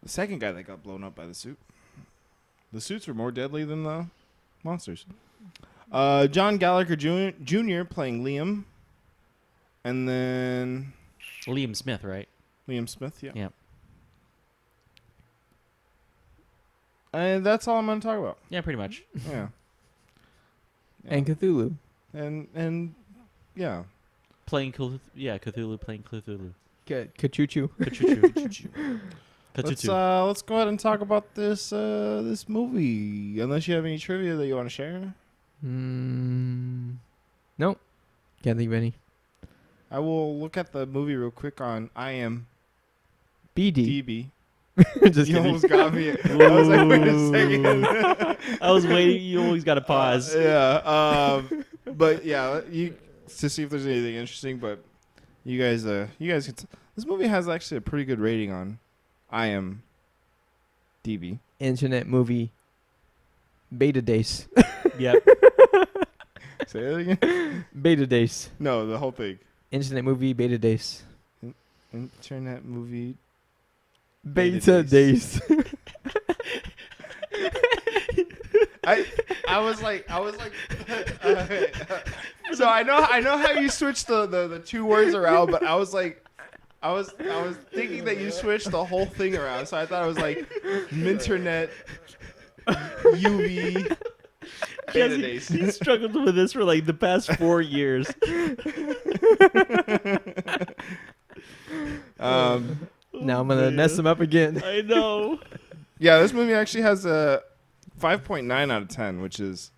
[SPEAKER 1] The second guy that got blown up by the suit. The suits were more deadly than the monsters. John Gallagher Jr. playing Liam. And then...
[SPEAKER 3] Liam Smith, right?
[SPEAKER 1] Liam Smith, yeah.
[SPEAKER 3] Yep.
[SPEAKER 1] And that's all I'm going to talk about.
[SPEAKER 3] Yeah, pretty much.
[SPEAKER 1] Yeah.
[SPEAKER 2] And Cthulhu.
[SPEAKER 1] And yeah.
[SPEAKER 3] Playing Cthulhu playing Cthulhu.
[SPEAKER 2] Kachuchu.
[SPEAKER 3] Kachuchu.
[SPEAKER 1] Let's go ahead and talk about this this movie. Unless you have any trivia that you want to share.
[SPEAKER 2] Nope. Can't think of any.
[SPEAKER 1] I will look at the movie real quick on IMDb.
[SPEAKER 2] Just
[SPEAKER 1] You
[SPEAKER 2] kidding.
[SPEAKER 1] almost got me. I was like, wait a second.
[SPEAKER 3] I was waiting. You always got to pause.
[SPEAKER 1] Yeah. But yeah, to see if there's anything interesting. But you guys can. This movie has actually a pretty good rating on IMDb.
[SPEAKER 2] Internet movie. Beta days.
[SPEAKER 3] Yep.
[SPEAKER 1] Say that again.
[SPEAKER 2] Beta days.
[SPEAKER 1] No, the whole thing.
[SPEAKER 2] Internet movie. Beta days.
[SPEAKER 1] Internet movie.
[SPEAKER 2] Beta days.
[SPEAKER 1] I was like so I know how you switch the two words around, but I was thinking that you switched the whole thing around, so I thought it was like Minternet UV beta days.
[SPEAKER 3] He struggled with this for like the past 4 years.
[SPEAKER 2] Now I'm gonna mess them up again.
[SPEAKER 3] I know.
[SPEAKER 1] Yeah, this movie actually has a 5.9 out of 10, which is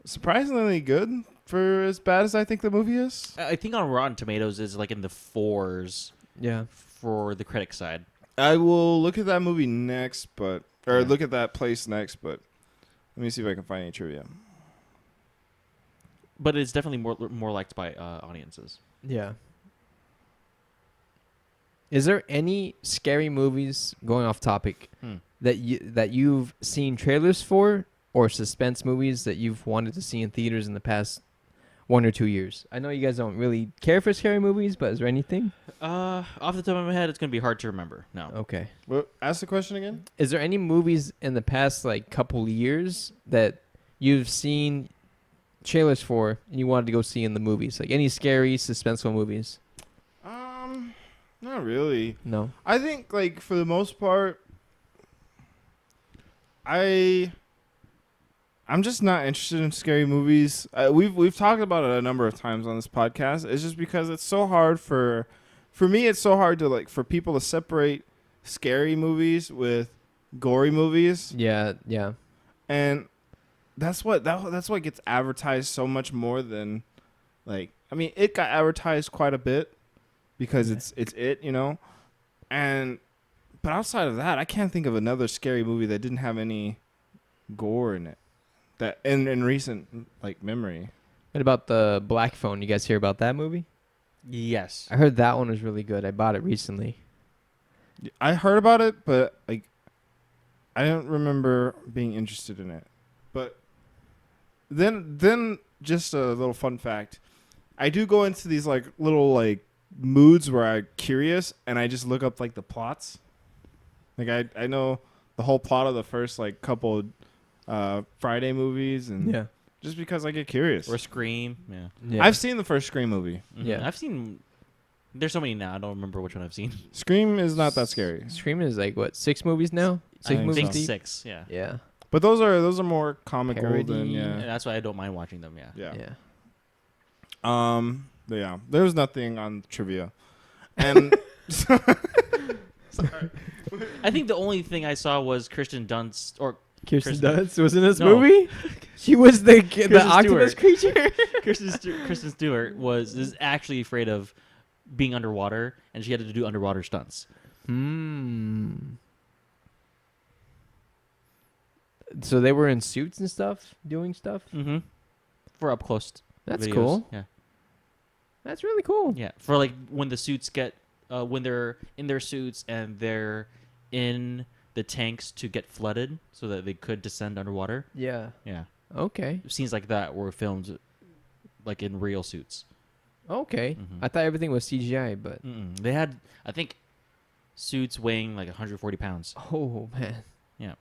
[SPEAKER 1] surprisingly good for as bad as I think the movie is.
[SPEAKER 3] I think on Rotten Tomatoes is like in the 4s
[SPEAKER 2] Yeah.
[SPEAKER 3] for the critic side.
[SPEAKER 1] I will look at that movie next, look at that place next, but let me see if I can find any trivia.
[SPEAKER 3] But it's definitely more liked by audiences.
[SPEAKER 2] Yeah. Is there any scary movies, going off topic, that you've seen trailers for, or suspense movies that you've wanted to see in theaters in the past 1 or 2 years? I know you guys don't really care for scary movies, but is there anything?
[SPEAKER 3] Off the top of my head, it's going to be hard to remember. No.
[SPEAKER 2] Okay.
[SPEAKER 1] Well, ask the question again.
[SPEAKER 2] Is there any movies in the past couple years that you've seen trailers for and you wanted to go see in the movies? Like any scary, suspenseful movies?
[SPEAKER 1] Not really.
[SPEAKER 2] No.
[SPEAKER 1] I think for the most part, I'm just not interested in scary movies. We've talked about it a number of times on this podcast. It's just because it's so hard for me. It's so hard to for people to separate scary movies with gory movies.
[SPEAKER 2] Yeah, yeah.
[SPEAKER 1] And that's what gets advertised so much more than it got advertised quite a bit because it's but outside of that, I can't think of another scary movie that didn't have any gore in it. That in recent memory.
[SPEAKER 2] What about the Black Phone? You guys hear about that movie?
[SPEAKER 3] Yes.
[SPEAKER 2] I heard that one was really good. I bought it recently.
[SPEAKER 1] I heard about it, but I don't remember being interested in it. But then just a little fun fact. I do go into these little moods where I'm curious and I just look up the plots. I know the whole plot of the first couple Friday movies, and just because I get curious.
[SPEAKER 3] Or Scream. Yeah.
[SPEAKER 1] I've seen the first Scream movie.
[SPEAKER 3] Mm-hmm.
[SPEAKER 2] Yeah.
[SPEAKER 3] I've seen. There's so many now. I don't remember which one I've seen.
[SPEAKER 1] Scream is not that scary.
[SPEAKER 2] Scream is 6 movies now?
[SPEAKER 3] I
[SPEAKER 2] movies
[SPEAKER 3] think
[SPEAKER 2] deep?
[SPEAKER 3] 6. Yeah.
[SPEAKER 2] Yeah.
[SPEAKER 1] But those are more comical
[SPEAKER 2] Parody.
[SPEAKER 1] than
[SPEAKER 3] And that's why I don't mind watching them. Yeah.
[SPEAKER 2] Yeah.
[SPEAKER 1] But yeah. There was nothing on trivia, and sorry.
[SPEAKER 3] I think the only thing I saw was Kirsten Dunst
[SPEAKER 2] Kirsten Dunst was in this
[SPEAKER 3] No.
[SPEAKER 2] movie? She was the octopus
[SPEAKER 3] Stewart.
[SPEAKER 2] creature?
[SPEAKER 3] Kristen Stewart is actually afraid of being underwater, and she had to do underwater stunts.
[SPEAKER 2] So they were in suits and stuff, doing stuff.
[SPEAKER 3] Mm-hmm. For up close.
[SPEAKER 2] That's
[SPEAKER 3] videos.
[SPEAKER 2] cool.
[SPEAKER 3] Yeah.
[SPEAKER 2] That's really cool.
[SPEAKER 3] Yeah. For like when the suits get when they're in their suits and they're in the tanks to get flooded so that they could descend underwater.
[SPEAKER 2] Yeah.
[SPEAKER 3] Yeah.
[SPEAKER 2] Okay.
[SPEAKER 3] Scenes like that were filmed like in real suits.
[SPEAKER 2] Okay.
[SPEAKER 3] Mhm.
[SPEAKER 2] I thought everything was CGI, but
[SPEAKER 3] They had, I think, suits weighing like 140 pounds.
[SPEAKER 2] oh man.
[SPEAKER 3] Yeah.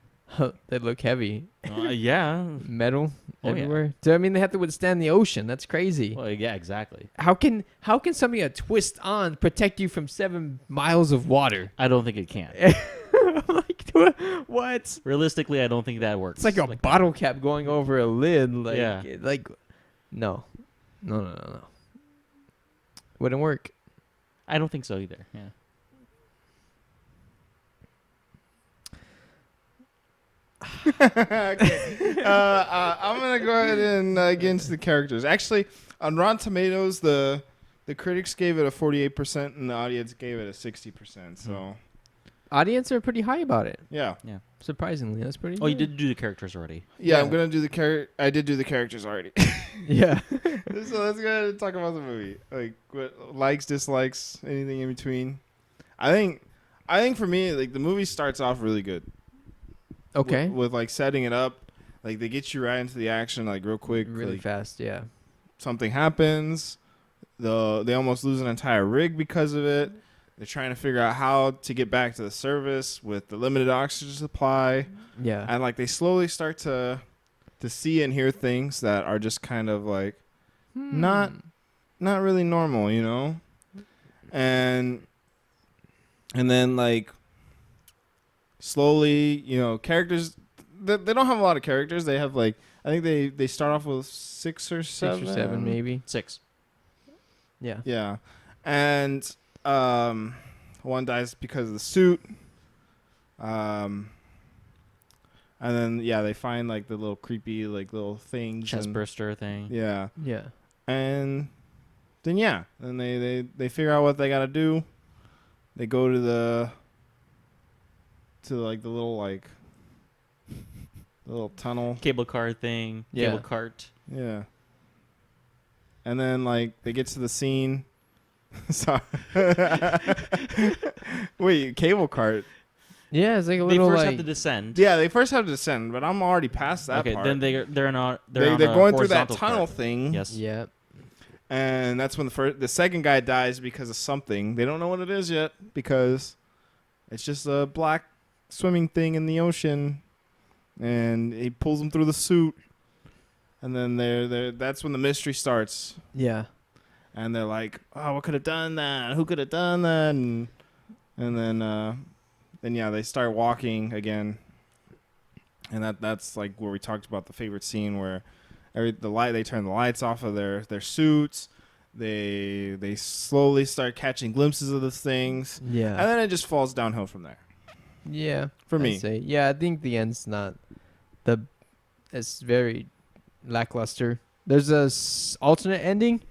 [SPEAKER 2] They look heavy.
[SPEAKER 3] Yeah.
[SPEAKER 2] Metal
[SPEAKER 3] Oh, yeah.
[SPEAKER 2] everywhere. So, I mean, they have to withstand the ocean. That's crazy.
[SPEAKER 3] Well, yeah, exactly.
[SPEAKER 2] How can something a twist on protect you from 7 miles of water?
[SPEAKER 3] I don't think it can.
[SPEAKER 2] Like, what?
[SPEAKER 3] Realistically, I don't think that works.
[SPEAKER 2] It's like a bottle cap going over a lid. Like,
[SPEAKER 3] Yeah.
[SPEAKER 2] No. Wouldn't work.
[SPEAKER 3] I don't think so either. Yeah.
[SPEAKER 1] Okay. I'm gonna go ahead and get into the characters. Actually, on Rotten Tomatoes, the critics gave it a 48% and the audience gave it a 60%. So
[SPEAKER 2] Audience are pretty high about it.
[SPEAKER 1] yeah.
[SPEAKER 2] Surprisingly, that's pretty.
[SPEAKER 3] Oh, you
[SPEAKER 2] good.
[SPEAKER 3] did do the characters already.
[SPEAKER 1] Yeah, I'm gonna do the I did do the characters already.
[SPEAKER 2] Yeah.
[SPEAKER 1] So let's go ahead and talk about the movie. Like, what likes, dislikes, anything in between. I think for me, like, the movie starts off really good.
[SPEAKER 2] Okay.
[SPEAKER 1] With like setting it up, like they get you right into the action, like real quick.
[SPEAKER 2] Really
[SPEAKER 1] like,
[SPEAKER 2] fast. Yeah.
[SPEAKER 1] something happens. They almost lose an entire rig because of it. They're trying to figure out how to get back to the service with the limited oxygen supply.
[SPEAKER 2] Yeah.
[SPEAKER 1] And like they slowly start to see and hear things that are just kind of like not really normal, you know? And then like slowly, you know, characters they don't have a lot of characters. They have like I think they start off with 6 or 7.
[SPEAKER 2] 6 or 7 maybe.
[SPEAKER 3] 6.
[SPEAKER 2] Yeah.
[SPEAKER 1] Yeah. And one dies because of the suit. And then they find like the little creepy like little things,
[SPEAKER 3] Chest burster thing.
[SPEAKER 1] Yeah.
[SPEAKER 2] Yeah.
[SPEAKER 1] And then then they figure out what they got to do. They go to like the little tunnel.
[SPEAKER 3] Cable car thing.
[SPEAKER 2] Yeah.
[SPEAKER 3] Cable cart.
[SPEAKER 1] Yeah. And then like they get to the scene. Sorry. Wait, cable cart.
[SPEAKER 2] Yeah, it's like a
[SPEAKER 3] They
[SPEAKER 2] little
[SPEAKER 3] first
[SPEAKER 2] like
[SPEAKER 3] have to descend.
[SPEAKER 1] Yeah, they first have to descend, but I'm already past that
[SPEAKER 3] Okay,
[SPEAKER 1] part.
[SPEAKER 3] then they're on
[SPEAKER 1] they're
[SPEAKER 3] a
[SPEAKER 1] going through that
[SPEAKER 3] horizontal
[SPEAKER 1] tunnel
[SPEAKER 3] cart.
[SPEAKER 1] thing.
[SPEAKER 3] Yes.
[SPEAKER 2] yeah.
[SPEAKER 1] And that's when the second guy dies because of something. They don't know what it is yet because it's just a black swimming thing in the ocean, and he pulls them through the suit. And then that's when the mystery starts.
[SPEAKER 2] Yeah.
[SPEAKER 1] And they're like, "Oh, what could have done that? Who could have done that?" And then they start walking again. And that's like where we talked about the favorite scene where they turn the lights off of their suits. They slowly start catching glimpses of these things.
[SPEAKER 2] Yeah.
[SPEAKER 1] And then it just falls downhill from there.
[SPEAKER 2] Yeah.
[SPEAKER 1] For
[SPEAKER 2] I'd
[SPEAKER 1] me.
[SPEAKER 2] say. Yeah, I think the end's not it's very lackluster. There's a alternate ending,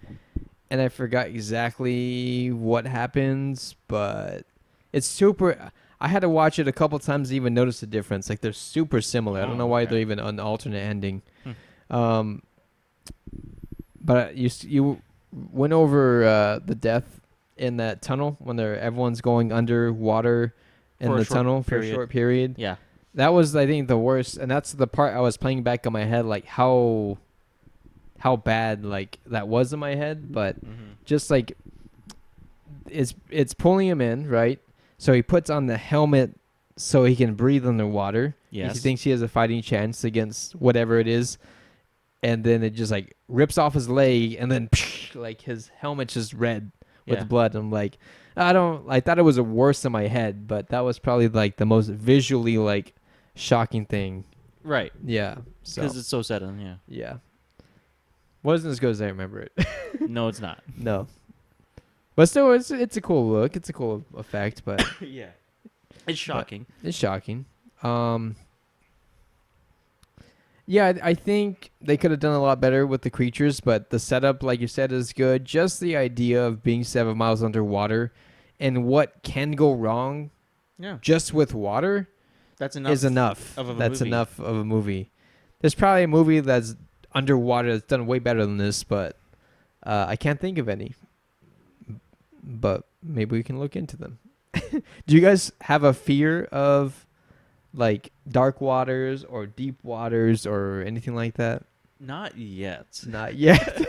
[SPEAKER 2] and I forgot exactly what happens, but it's super. I had to watch it a couple times to even notice the difference. Like they're super similar. I don't know why they're even an alternate ending. But you went over the death in that tunnel when everyone's going underwater in the tunnel for a short period.
[SPEAKER 3] Yeah.
[SPEAKER 2] That was, I think, the worst, and that's the part I was playing back in my head, like how bad like that was in my head. But just like it's pulling him in, right? So he puts on the helmet so he can breathe underwater.
[SPEAKER 3] Yes.
[SPEAKER 2] He thinks he has a fighting chance against whatever it is, and then it just like rips off his leg, and then like his helmet's just red with blood. I'm like, I thought it was worse in my head, but that was probably like the most visually like shocking thing.
[SPEAKER 3] Right.
[SPEAKER 2] Yeah.
[SPEAKER 3] Because it's so sudden. Yeah.
[SPEAKER 2] Yeah. Wasn't as good as I remember it.
[SPEAKER 3] No, it's not.
[SPEAKER 2] No. But still, it's a cool look. It's a cool effect, but
[SPEAKER 3] Yeah. It's shocking.
[SPEAKER 2] it's shocking. Yeah, I think they could have done a lot better with the creatures, but the setup, like you said, is good. Just the idea of being 7 miles underwater and what can go wrong
[SPEAKER 3] Yeah.
[SPEAKER 2] just with water
[SPEAKER 3] That's enough.
[SPEAKER 2] is enough.
[SPEAKER 3] Of a
[SPEAKER 2] That's
[SPEAKER 3] movie.
[SPEAKER 2] enough of a movie. There's probably a movie that's underwater that's done way better than this, but I can't think of any. But maybe we can look into them. Do you guys have a fear of like dark waters or deep waters or anything like that?
[SPEAKER 3] Not yet.
[SPEAKER 2] Not yet.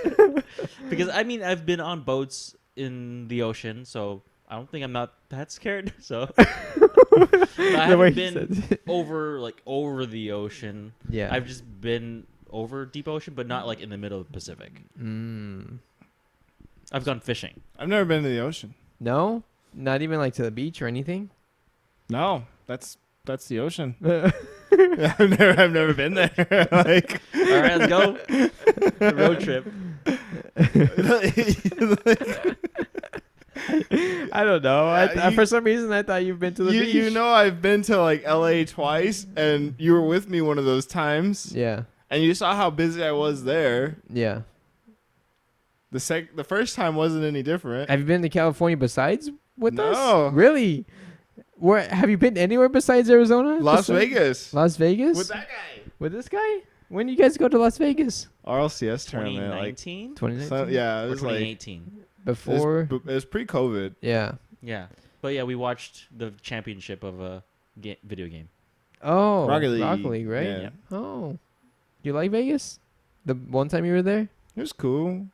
[SPEAKER 3] Because I mean, I've been on boats in the ocean, so I don't think I'm not that scared. So I haven't been over the ocean.
[SPEAKER 2] Yeah.
[SPEAKER 3] I've just been over deep ocean, but not like in the middle of the Pacific. I've gone fishing.
[SPEAKER 1] I've never been to the ocean.
[SPEAKER 2] No? Not even like to the beach or anything?
[SPEAKER 1] No, that's the ocean. I've never been there. Like,
[SPEAKER 3] All right, let's go. The road trip.
[SPEAKER 2] I don't know.
[SPEAKER 1] You-
[SPEAKER 2] For some reason, I thought you've been to the beach.
[SPEAKER 1] you know, I've been to like LA twice, and you were with me one of those times,
[SPEAKER 2] Yeah.
[SPEAKER 1] and you saw how busy I was there.
[SPEAKER 2] Yeah.
[SPEAKER 1] The first time wasn't any different.
[SPEAKER 2] Have you been to California besides with
[SPEAKER 1] No.
[SPEAKER 2] us? Really? Where have you been anywhere besides Arizona?
[SPEAKER 1] Las
[SPEAKER 2] Besides-
[SPEAKER 1] Vegas
[SPEAKER 2] Las Vegas?
[SPEAKER 1] with that guy.
[SPEAKER 2] With this guy? When did you guys go to Las Vegas?
[SPEAKER 1] RLCS tournament, like
[SPEAKER 3] 2019
[SPEAKER 2] 2019?
[SPEAKER 1] yeah, it
[SPEAKER 3] or
[SPEAKER 1] was like
[SPEAKER 3] 2018.
[SPEAKER 2] Before?
[SPEAKER 1] it was pre-COVID.
[SPEAKER 2] Yeah.
[SPEAKER 3] Yeah, but yeah, we watched the championship of a video game.
[SPEAKER 2] Oh,
[SPEAKER 1] Rocket League.
[SPEAKER 2] right?
[SPEAKER 1] Yeah.
[SPEAKER 3] Yeah.
[SPEAKER 2] Oh. You like Vegas? The one time you were there?
[SPEAKER 1] It was cool.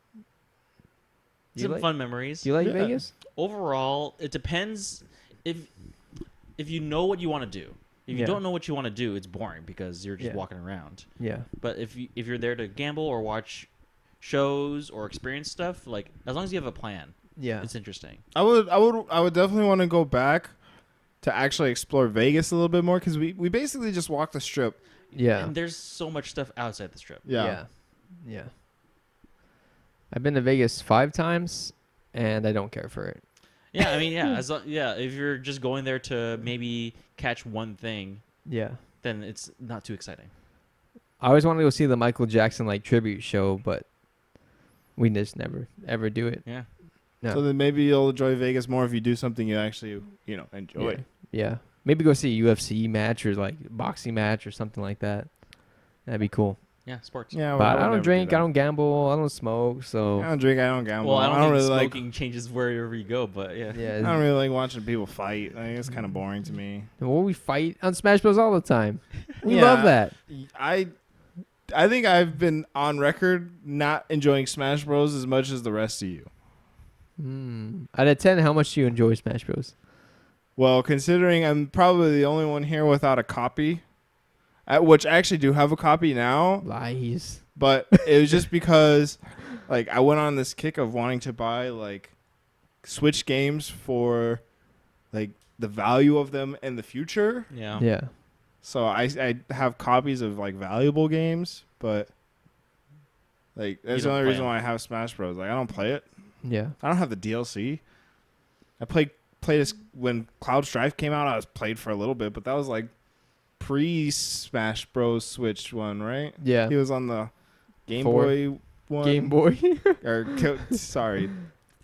[SPEAKER 3] Some
[SPEAKER 2] like-
[SPEAKER 3] fun memories.
[SPEAKER 2] Do you like
[SPEAKER 1] Yeah.
[SPEAKER 2] Vegas?
[SPEAKER 3] Overall, it depends if you know what you want to do. If you
[SPEAKER 2] Yeah.
[SPEAKER 3] don't know what you want to do, it's boring because you're just
[SPEAKER 2] Yeah.
[SPEAKER 3] walking around.
[SPEAKER 2] Yeah.
[SPEAKER 3] But if you're there to gamble or watch shows or experience stuff, like as long as you have a plan,
[SPEAKER 2] Yeah.
[SPEAKER 3] it's interesting.
[SPEAKER 1] I would definitely want to go back to actually explore Vegas a little bit more because we basically just walked the strip.
[SPEAKER 2] Yeah.
[SPEAKER 3] And there's so much stuff outside the strip.
[SPEAKER 1] Yeah.
[SPEAKER 2] Yeah. I've been to Vegas 5 times, and I don't care for it.
[SPEAKER 3] Yeah, I mean, yeah, if you're just going there to maybe catch one thing,
[SPEAKER 2] Yeah.
[SPEAKER 3] then it's not too exciting.
[SPEAKER 2] I always wanted to go see the Michael Jackson like tribute show, but we just never ever do it.
[SPEAKER 3] Yeah.
[SPEAKER 2] No.
[SPEAKER 1] So then maybe you'll enjoy Vegas more if you do something you actually enjoy.
[SPEAKER 2] Yeah. Yeah. Maybe go see a UFC match or like boxing match or something like that. That'd be cool.
[SPEAKER 3] Yeah, sports.
[SPEAKER 1] Yeah,
[SPEAKER 2] But
[SPEAKER 1] would
[SPEAKER 2] I don't
[SPEAKER 1] never
[SPEAKER 2] drink,
[SPEAKER 1] do
[SPEAKER 2] I
[SPEAKER 1] that.
[SPEAKER 2] don't gamble, I don't smoke, so
[SPEAKER 1] I don't drink. I don't gamble.
[SPEAKER 3] Well, I don't think
[SPEAKER 1] really like.
[SPEAKER 3] smoking changes wherever you go, but yeah.
[SPEAKER 2] yeah.
[SPEAKER 1] I don't really like watching people fight. I think it's kind of boring to me.
[SPEAKER 2] Well, we fight on Smash Bros all the time. We
[SPEAKER 1] Yeah.
[SPEAKER 2] love that.
[SPEAKER 1] I think I've been on record not enjoying Smash Bros as much as the rest of you.
[SPEAKER 2] Out of 10, how much do you enjoy Smash Bros?
[SPEAKER 1] Well, considering I'm probably the only one here without a copy, which I actually do have a copy now,
[SPEAKER 2] Lies.
[SPEAKER 1] but it was just because like I went on this kick of wanting to buy like Switch games for like the value of them in the future.
[SPEAKER 3] Yeah.
[SPEAKER 2] Yeah.
[SPEAKER 1] So I have copies of like valuable games, but like that's the
[SPEAKER 3] don't
[SPEAKER 1] only
[SPEAKER 3] play
[SPEAKER 1] reason
[SPEAKER 3] them.
[SPEAKER 1] why I have Smash Bros. Like I don't play it.
[SPEAKER 2] Yeah.
[SPEAKER 1] I don't have the DLC. I played this when Cloud Strife came out. I was played for a little bit, but that was like pre Smash Bros. Switch one, right?
[SPEAKER 2] Yeah.
[SPEAKER 1] He was on the Game
[SPEAKER 2] 4.
[SPEAKER 1] Boy one.
[SPEAKER 2] Game Boy.
[SPEAKER 1] or sorry,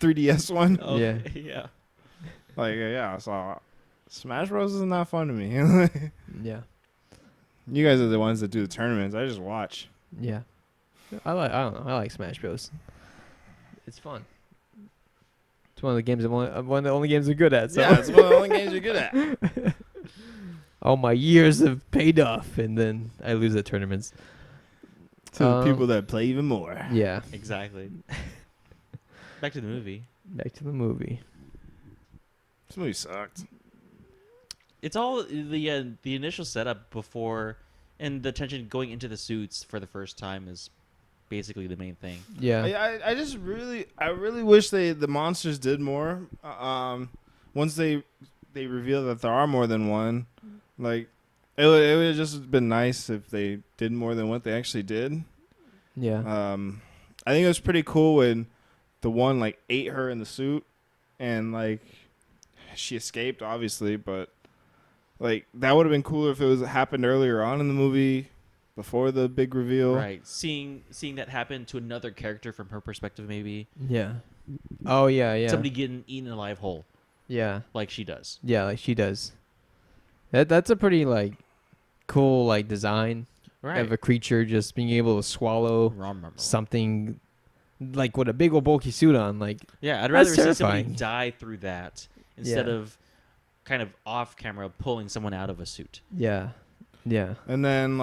[SPEAKER 1] 3DS one.
[SPEAKER 3] Okay, yeah.
[SPEAKER 1] Like yeah, so Smash Bros. Is not fun to me.
[SPEAKER 2] Yeah.
[SPEAKER 1] You guys are the ones that do the tournaments. I just watch.
[SPEAKER 2] Yeah. I don't know. I like Smash Bros. It's fun. It's one of the games one of the only games I'm good at. So
[SPEAKER 1] Yeah, it's one of the only games you're good at.
[SPEAKER 2] all my years have paid off, and then I lose at tournaments.
[SPEAKER 1] To the people that play even more.
[SPEAKER 2] Yeah.
[SPEAKER 3] Exactly. Back to the movie.
[SPEAKER 2] Back to the movie.
[SPEAKER 1] This movie sucked.
[SPEAKER 3] It's all the initial setup before, and the tension going into the suits for the first time is basically the main thing.
[SPEAKER 2] Yeah.
[SPEAKER 1] I just really wish the monsters did more. Once they reveal that there are more than one, like it would have just been nice if they did more than what they actually did.
[SPEAKER 2] Yeah.
[SPEAKER 1] I think it was pretty cool when the one like ate her in the suit, and like she escaped, obviously, but like that would have been cooler if it was happened earlier on in the movie, before the big reveal.
[SPEAKER 3] Right. Seeing that happen to another character from her perspective, maybe.
[SPEAKER 2] Yeah. Oh yeah, yeah.
[SPEAKER 3] Somebody getting eaten alive whole,
[SPEAKER 2] Yeah.
[SPEAKER 3] like she does.
[SPEAKER 2] Yeah, like she does. That's a pretty like cool like design of a creature just being able to swallow something like with a big old bulky suit on. Like,
[SPEAKER 3] yeah, I'd rather see somebody die through that instead of kind of off camera pulling someone out of a suit.
[SPEAKER 2] Yeah. Yeah.
[SPEAKER 1] And then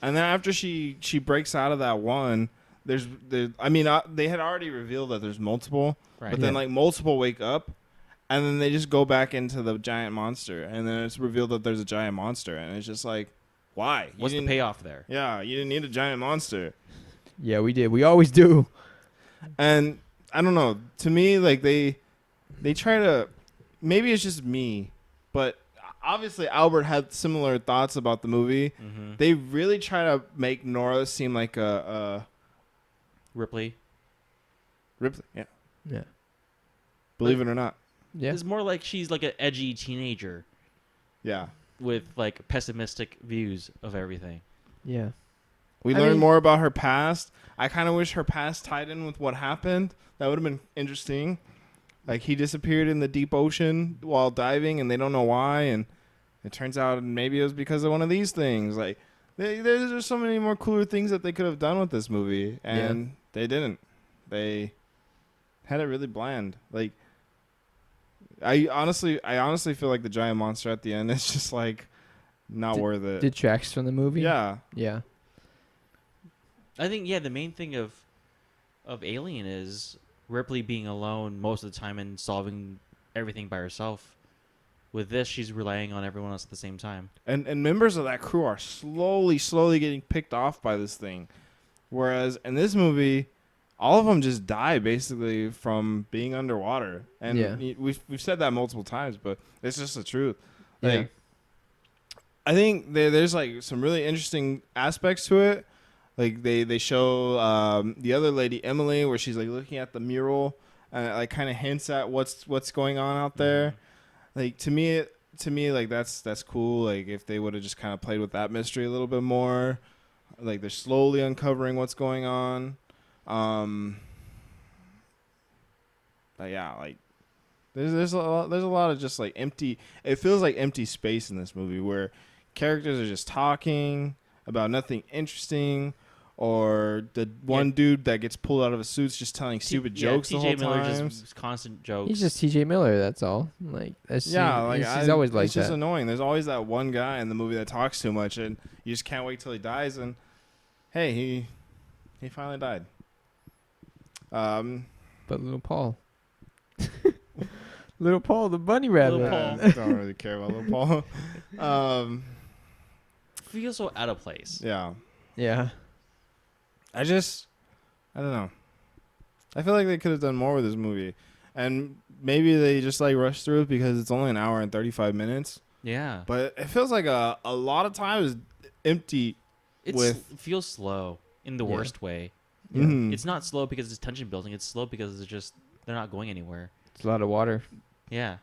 [SPEAKER 1] after she breaks out of that one, they had already revealed that there's multiple, right. But then like multiple wake up, and then they just go back into the giant monster, and then it's revealed that there's a giant monster, and it's just like, why?
[SPEAKER 3] What's the payoff there?
[SPEAKER 1] Yeah, you didn't need a giant monster.
[SPEAKER 2] Yeah, we did. We always do.
[SPEAKER 1] And I don't know. To me, like they try to. Maybe it's just me, but obviously Albert had similar thoughts about the movie. Mm-hmm. They really try to make Nora seem like a
[SPEAKER 3] Ripley.
[SPEAKER 1] Yeah. Yeah. Believe it or not.
[SPEAKER 2] Yeah.
[SPEAKER 3] It's more like she's like an edgy teenager.
[SPEAKER 1] Yeah.
[SPEAKER 3] With like pessimistic views of everything.
[SPEAKER 2] Yeah.
[SPEAKER 1] We learned more about her past. I kind of wish her past tied in with what happened. That would have been interesting. Like, he disappeared in the deep ocean while diving, and they don't know why. And it turns out maybe it was because of one of these things. Like, there's just so many more cooler things that they could have done with this movie, and they didn't. They had it really bland. Like, I honestly feel like the giant monster at the end is just like not worth it.
[SPEAKER 2] Detracts from the movie.
[SPEAKER 1] Yeah.
[SPEAKER 2] Yeah.
[SPEAKER 3] I think the main thing of Alien is Ripley being alone most of the time and solving everything by herself. With this, she's relying on everyone else at the same time.
[SPEAKER 1] And members of that crew are slowly getting picked off by this thing. Whereas in this movie, all of them just die basically from being underwater. And we've said that multiple times, but it's just the truth. Like, I think there's like some really interesting aspects to it. Like they show the other lady, Emily, where she's like looking at the mural and it like kind of hints at what's going on out there. Mm-hmm. Like to me, like that's cool. Like if they would have just kind of played with that mystery a little bit more. Like they're slowly uncovering what's going on. But yeah, like there's a lot of just like empty. It feels like empty space in this movie where characters are just talking about nothing interesting. Or the one dude that gets pulled out of his suit's just telling stupid jokes the whole time.
[SPEAKER 3] T.J. Miller just constant jokes.
[SPEAKER 2] He's just T.J. Miller, that's all. Like he's always like that.
[SPEAKER 1] It's just annoying. There's always that one guy in the movie that talks too much, and you just can't wait till he dies. And hey, he finally died.
[SPEAKER 2] But little Paul, little Paul, the bunny rabbit.
[SPEAKER 3] Little Paul.
[SPEAKER 1] I don't really care about little Paul.
[SPEAKER 3] Feels so out of place.
[SPEAKER 1] Yeah.
[SPEAKER 2] Yeah.
[SPEAKER 1] I don't know. I feel like they could have done more with this movie. And maybe they just like rushed through it because it's only an hour and 35 minutes.
[SPEAKER 3] Yeah.
[SPEAKER 1] But it feels like a lot of time is empty.
[SPEAKER 3] It feels slow in the worst way.
[SPEAKER 1] Yeah. Mm-hmm.
[SPEAKER 3] It's not slow because it's tension building. It's slow because it's just they're not going anywhere.
[SPEAKER 2] It's a lot of water.
[SPEAKER 3] Yeah.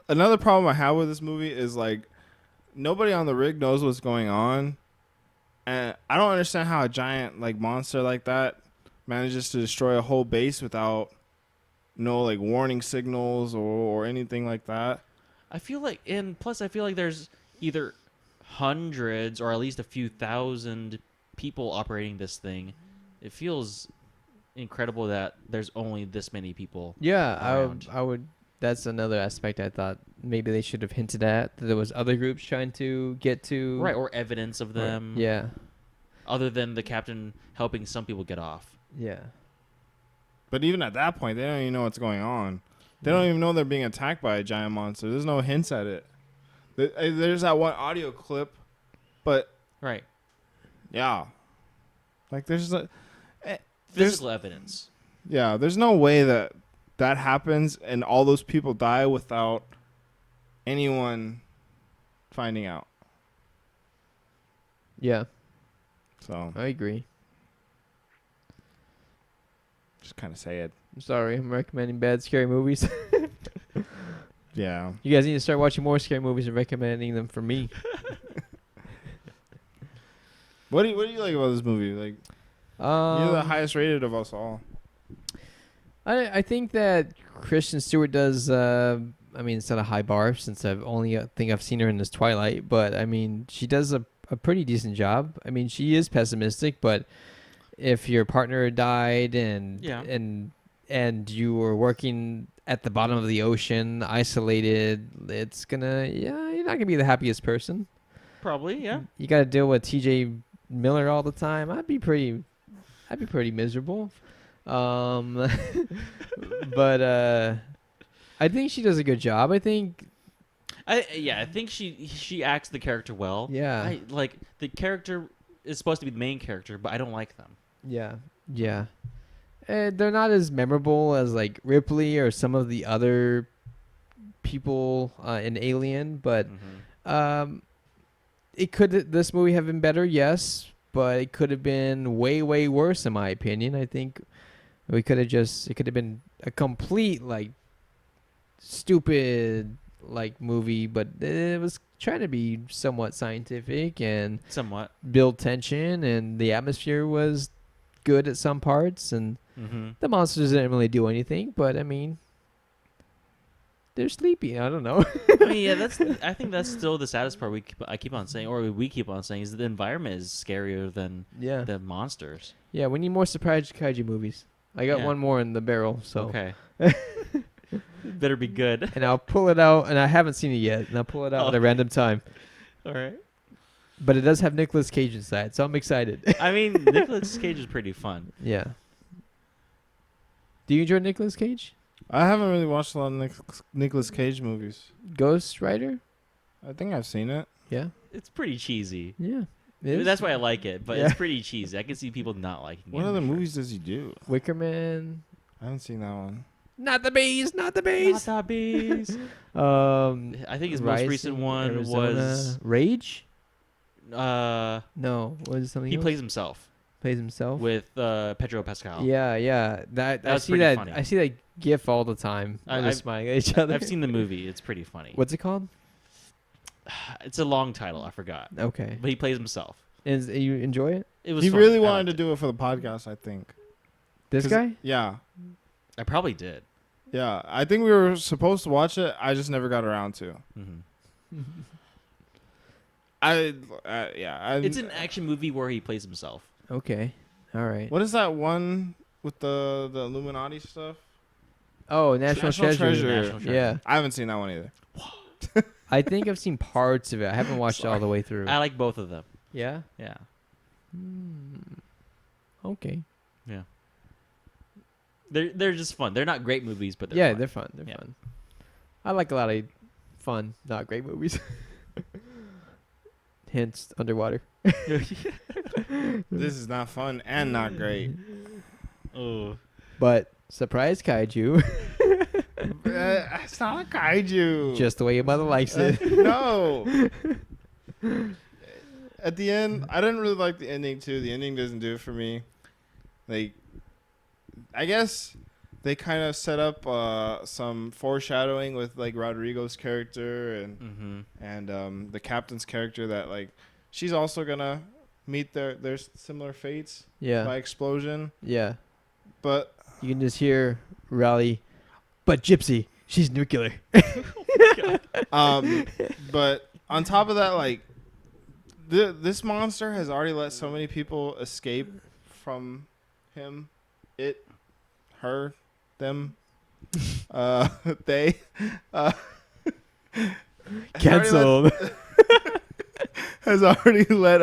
[SPEAKER 1] Another problem I have with this movie is like nobody on the rig knows what's going on, and I don't understand how a giant like monster like that manages to destroy a whole base without no like warning signals or anything like that.
[SPEAKER 3] I feel like there's either hundreds or at least a few thousand people operating this thing. It feels incredible that there's only this many people.
[SPEAKER 2] Yeah, I would. That's another aspect I thought maybe they should have hinted at. That there was other groups trying to get to.
[SPEAKER 3] Right, or evidence of them.
[SPEAKER 2] Right. Yeah.
[SPEAKER 3] Other than the captain helping some people get off.
[SPEAKER 2] Yeah.
[SPEAKER 1] But even at that point, they don't even know what's going on. They don't even know they're being attacked by a giant monster. There's no hints at it. There's that one audio clip, but...
[SPEAKER 3] Right.
[SPEAKER 1] Yeah. Like, there's...
[SPEAKER 3] Physical evidence.
[SPEAKER 1] Yeah, there's no way that happens and all those people die without anyone finding out.
[SPEAKER 2] Yeah.
[SPEAKER 1] So
[SPEAKER 2] I agree.
[SPEAKER 1] Just kind of say it.
[SPEAKER 2] I'm sorry, I'm recommending bad scary movies.
[SPEAKER 1] Yeah.
[SPEAKER 2] You guys need to start watching more scary movies and recommending them for me.
[SPEAKER 1] What do you like about this movie? Like, you're the highest rated of us all.
[SPEAKER 2] I think that Kristen Stewart does. I mean, it's not a high bar since I've seen her in this Twilight, but I mean, she does a pretty decent job. I mean, she is pessimistic, but if your partner died and you were working at the bottom of the ocean, isolated, you're not gonna be the happiest person.
[SPEAKER 3] Probably, yeah.
[SPEAKER 2] You got to deal with T.J. Miller all the time. I'd be pretty miserable. But I think she does a good job. I think
[SPEAKER 3] she acts the character well.
[SPEAKER 2] Yeah.
[SPEAKER 3] The character is supposed to be the main character, but I don't like them.
[SPEAKER 2] Yeah. They're not as memorable as like Ripley or some of the other people in Alien, but this movie have been better, yes, but it could have been way, way worse in my opinion. I think it could have been a complete like stupid like movie, but it was trying to be somewhat scientific and
[SPEAKER 3] somewhat
[SPEAKER 2] build tension, and the atmosphere was good at some parts, and the monsters didn't really do anything, but I mean, they're sleepy. I don't know.
[SPEAKER 3] I mean, yeah, I think that's still the saddest part. We keep on saying is that the environment is scarier than the monsters.
[SPEAKER 2] Yeah, we need more surprise kaiju movies. I got one more in the barrel, so
[SPEAKER 3] okay. Better be good.
[SPEAKER 2] And I'll pull it out, and I haven't seen it yet, and I'll pull it out at a random time.
[SPEAKER 3] All right.
[SPEAKER 2] But it does have Nicolas Cage inside, so I'm excited.
[SPEAKER 3] I mean, Nicolas Cage is pretty fun.
[SPEAKER 2] Yeah. Do you enjoy Nicolas Cage?
[SPEAKER 1] I haven't really watched a lot of Nicolas Cage movies.
[SPEAKER 2] Ghost Rider?
[SPEAKER 1] I think I've seen it.
[SPEAKER 2] Yeah.
[SPEAKER 3] It's pretty cheesy.
[SPEAKER 2] Yeah.
[SPEAKER 3] That's why I like it, but it's pretty cheesy. I can see people not liking it.
[SPEAKER 1] What other movies does he do?
[SPEAKER 2] Wicker Man.
[SPEAKER 1] I haven't seen that one.
[SPEAKER 2] Not the bees.
[SPEAKER 3] Not the bees. I think his most recent one was
[SPEAKER 2] Rage.
[SPEAKER 3] No,
[SPEAKER 2] was it something?
[SPEAKER 3] He
[SPEAKER 2] else?
[SPEAKER 3] plays himself.
[SPEAKER 2] Plays himself
[SPEAKER 3] with Pedro Pascal.
[SPEAKER 2] Yeah. That
[SPEAKER 3] I see that. Funny.
[SPEAKER 2] I see that GIF all the time. They're smiling at each other.
[SPEAKER 3] I've seen the movie. It's pretty funny.
[SPEAKER 2] What's it called?
[SPEAKER 3] It's a long title. I forgot.
[SPEAKER 2] Okay.
[SPEAKER 3] But he plays himself.
[SPEAKER 2] And you enjoy it?
[SPEAKER 3] It was.
[SPEAKER 1] He
[SPEAKER 3] fun.
[SPEAKER 1] really wanted to do it for the podcast. I think.
[SPEAKER 2] This guy?
[SPEAKER 1] Yeah.
[SPEAKER 3] I probably did.
[SPEAKER 1] Yeah, I think we were supposed to watch it. I just never got around to.
[SPEAKER 3] It's an action movie where he plays himself.
[SPEAKER 2] Okay, all right.
[SPEAKER 1] What is that one with the Illuminati stuff?
[SPEAKER 2] Oh, National Treasure. Yeah,
[SPEAKER 1] I haven't seen that one either.
[SPEAKER 2] I think I've seen parts of it. I haven't watched it all the way through.
[SPEAKER 3] I like both of them.
[SPEAKER 2] Yeah.
[SPEAKER 3] Yeah.
[SPEAKER 2] Okay.
[SPEAKER 3] Yeah. They're just fun. They're not great movies, but they're fun.
[SPEAKER 2] They're fun. They're fun. I like a lot of fun, not great movies. Hence, Underwater.
[SPEAKER 1] This is not fun and not great.
[SPEAKER 3] Oh.
[SPEAKER 2] But Surprise Kaiju.
[SPEAKER 1] It's not a kaiju.
[SPEAKER 2] Just the way your mother likes it.
[SPEAKER 1] No. At the end, I didn't really like the ending too. The ending doesn't do it for me. Like, I guess they kind of set up some foreshadowing with like Rodrigo's character and the captain's character that like she's also gonna meet their similar fates by explosion.
[SPEAKER 2] Yeah.
[SPEAKER 1] But
[SPEAKER 2] you can just hear Raleigh, but Gypsy, she's nuclear.
[SPEAKER 1] But on top of that, like this monster has already let so many people escape from him. It, her, them, they.
[SPEAKER 2] Cancelled.
[SPEAKER 1] Has already let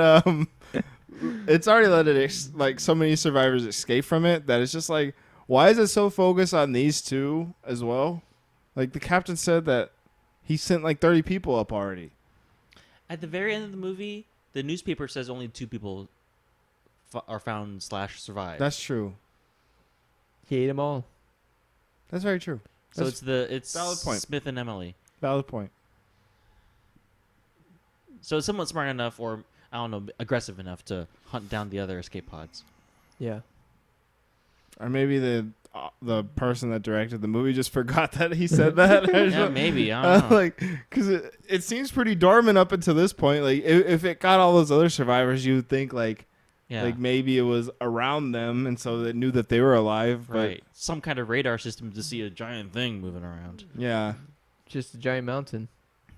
[SPEAKER 1] it's already let like so many survivors escape from it that it's just like, why is it so focused on these two as well? Like the captain said that he sent like 30 people up already.
[SPEAKER 3] At the very end of the movie, the newspaper says only 2 people are found / survived.
[SPEAKER 1] That's true.
[SPEAKER 2] He ate them all.
[SPEAKER 1] That's very true.
[SPEAKER 3] So it's
[SPEAKER 1] valid point.
[SPEAKER 3] Smith and Emily.
[SPEAKER 1] Valid point.
[SPEAKER 3] So it's somewhat smart enough, or I don't know, aggressive enough to hunt down the other escape pods.
[SPEAKER 2] Yeah.
[SPEAKER 1] Or maybe the person that directed the movie just forgot that he said that.
[SPEAKER 3] Yeah, maybe. I don't know.
[SPEAKER 1] Like, because it seems pretty dormant up until this point. Like, if it got all those other survivors, you would think like
[SPEAKER 3] Yeah.
[SPEAKER 1] Like maybe it was around them, and so they knew that they were alive. But
[SPEAKER 3] Right. Some kind of radar system to see a giant thing moving around.
[SPEAKER 1] yeah,
[SPEAKER 2] Just a giant mountain.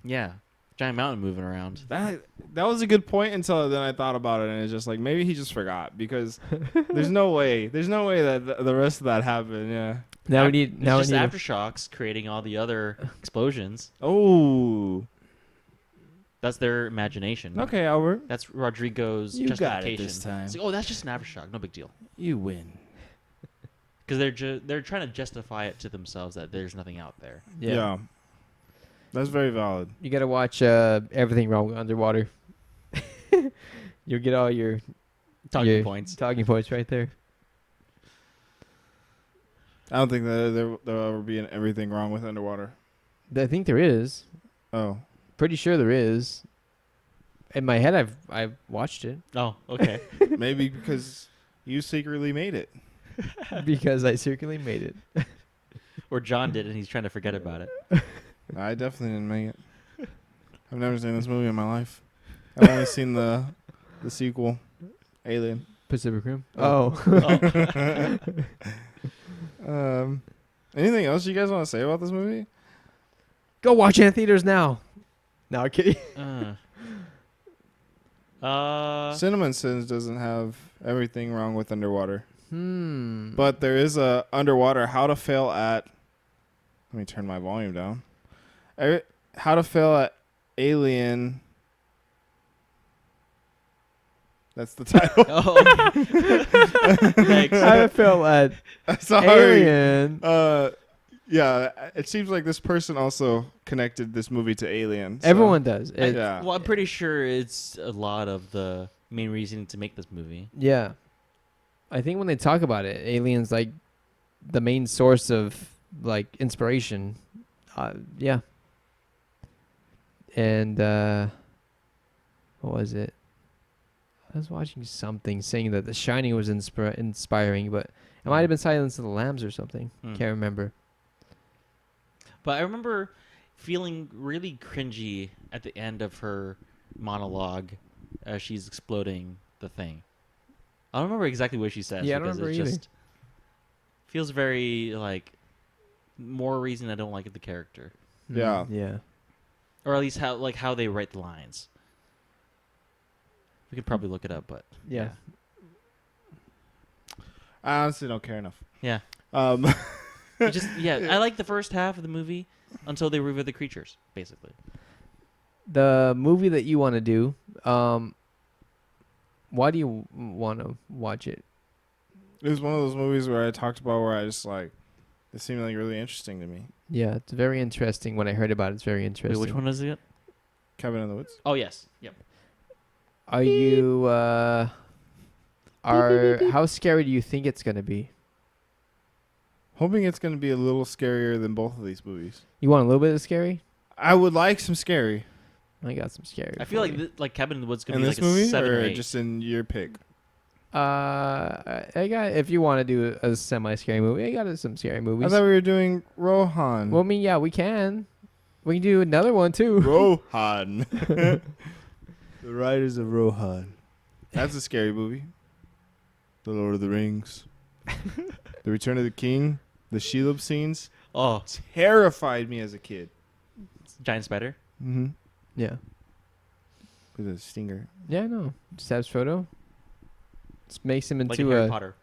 [SPEAKER 3] Yeah. Giant mountain moving around.
[SPEAKER 1] that was a good point until then I thought about it, and it's just like maybe he just forgot because there's no way that the rest of that happened. Yeah.
[SPEAKER 2] Now we need.
[SPEAKER 3] It's
[SPEAKER 2] Now we
[SPEAKER 3] just
[SPEAKER 2] need.
[SPEAKER 3] aftershocks creating all the other explosions.
[SPEAKER 1] Oh.
[SPEAKER 3] That's their imagination.
[SPEAKER 1] Okay, Albert.
[SPEAKER 3] That's Rodrigo's
[SPEAKER 1] You got
[SPEAKER 3] justification.
[SPEAKER 1] it this time.
[SPEAKER 3] It's like, oh, that's just an aftershock. No big deal.
[SPEAKER 1] You win.
[SPEAKER 3] Because they're trying to justify it to themselves that there's nothing out there.
[SPEAKER 1] Yeah. That's very valid.
[SPEAKER 2] You gotta watch Everything Wrong with Underwater. You'll get all your
[SPEAKER 3] Talking points.
[SPEAKER 2] talking points right there.
[SPEAKER 1] I don't think that there'll ever be everything wrong with underwater.
[SPEAKER 2] I think there is.
[SPEAKER 1] Oh.
[SPEAKER 2] Pretty sure there is. In my head, I've watched it
[SPEAKER 3] Oh, okay.
[SPEAKER 1] Maybe because you secretly made it.
[SPEAKER 2] because I secretly made it.
[SPEAKER 3] Or John did, and he's trying to forget about it.
[SPEAKER 1] I definitely didn't make it. I've never seen this movie in my life. I've only seen the sequel, Alien.
[SPEAKER 2] Pacific Rim.
[SPEAKER 1] Oh.
[SPEAKER 3] Oh.
[SPEAKER 1] Anything else you guys want to say about this movie?
[SPEAKER 2] Go watch it in theaters now. No, I'm kidding.
[SPEAKER 1] Cinnamon Sins doesn't have everything wrong with underwater.
[SPEAKER 2] But
[SPEAKER 1] But there is a underwater how to fail at. Let me turn my volume down. How to fail at Alien. That's the title.
[SPEAKER 3] Oh. Thanks.
[SPEAKER 2] I felt at
[SPEAKER 1] Sorry.
[SPEAKER 2] Alien.
[SPEAKER 1] Yeah, it seems like this person also connected this movie to Alien. So.
[SPEAKER 2] Everyone does.
[SPEAKER 1] Yeah.
[SPEAKER 3] Well, I'm pretty sure it's a lot of the main reason to make this movie.
[SPEAKER 2] Yeah. I think when they talk about it, Alien's like the main source of like inspiration. Yeah. And what was it? I was watching something saying that The Shining was inspiring, but it might have been Silence of the Lambs or something. Can't remember.
[SPEAKER 3] But I remember feeling really cringy at the end of her monologue as she's exploding the thing. I don't remember exactly what she says.
[SPEAKER 2] Yeah, I don't
[SPEAKER 3] because
[SPEAKER 2] remember
[SPEAKER 3] it
[SPEAKER 2] either.
[SPEAKER 3] just feels very like more reason I don't like the character,
[SPEAKER 1] Yeah.
[SPEAKER 2] Yeah.
[SPEAKER 3] or at least how they write the lines. We could probably look it up, but
[SPEAKER 2] Yeah.
[SPEAKER 1] I honestly don't care enough.
[SPEAKER 3] yeah.
[SPEAKER 1] It
[SPEAKER 3] just I like the first half of the movie until they reveal the creatures, basically.
[SPEAKER 2] The movie that you want to do, why do you want to watch it?
[SPEAKER 1] It was one of those movies where I talked about where I just like, it seemed like really interesting to me.
[SPEAKER 2] Yeah, it's very interesting. When I heard about it, it's very interesting.
[SPEAKER 3] Wait, which one is it?
[SPEAKER 1] Cabin in the Woods.
[SPEAKER 3] Oh yes, yep.
[SPEAKER 2] Are you, how scary do you think it's going to be?
[SPEAKER 1] Hoping it's going to be a little scarier than both of these movies.
[SPEAKER 2] You want a little bit of scary?
[SPEAKER 1] I would like some scary.
[SPEAKER 2] I got some scary.
[SPEAKER 3] I feel
[SPEAKER 2] for
[SPEAKER 3] like
[SPEAKER 2] you.
[SPEAKER 3] like Cabin in the Woods could
[SPEAKER 1] In
[SPEAKER 3] be
[SPEAKER 1] this
[SPEAKER 3] like a
[SPEAKER 1] movie
[SPEAKER 3] 7 or
[SPEAKER 1] or
[SPEAKER 3] 8.
[SPEAKER 1] just in your pick?
[SPEAKER 2] I got, if you want to do a semi-scary movie, I got some scary movies.
[SPEAKER 1] I thought we were doing Rohan.
[SPEAKER 2] Well, I mean, yeah, we can. We can do another one, too.
[SPEAKER 1] Rohan. The Riders of Rohan. That's a scary movie. The Lord of the Rings. The Return of the King. The Shelob scenes.
[SPEAKER 3] Oh,
[SPEAKER 1] Terrified me as a kid.
[SPEAKER 3] giant spider.
[SPEAKER 1] Mm-hmm.
[SPEAKER 2] Yeah.
[SPEAKER 1] With a stinger.
[SPEAKER 2] Yeah, no. Stabs Frodo. Just makes him
[SPEAKER 3] Like in
[SPEAKER 2] into
[SPEAKER 3] Harry
[SPEAKER 2] a
[SPEAKER 3] Potter.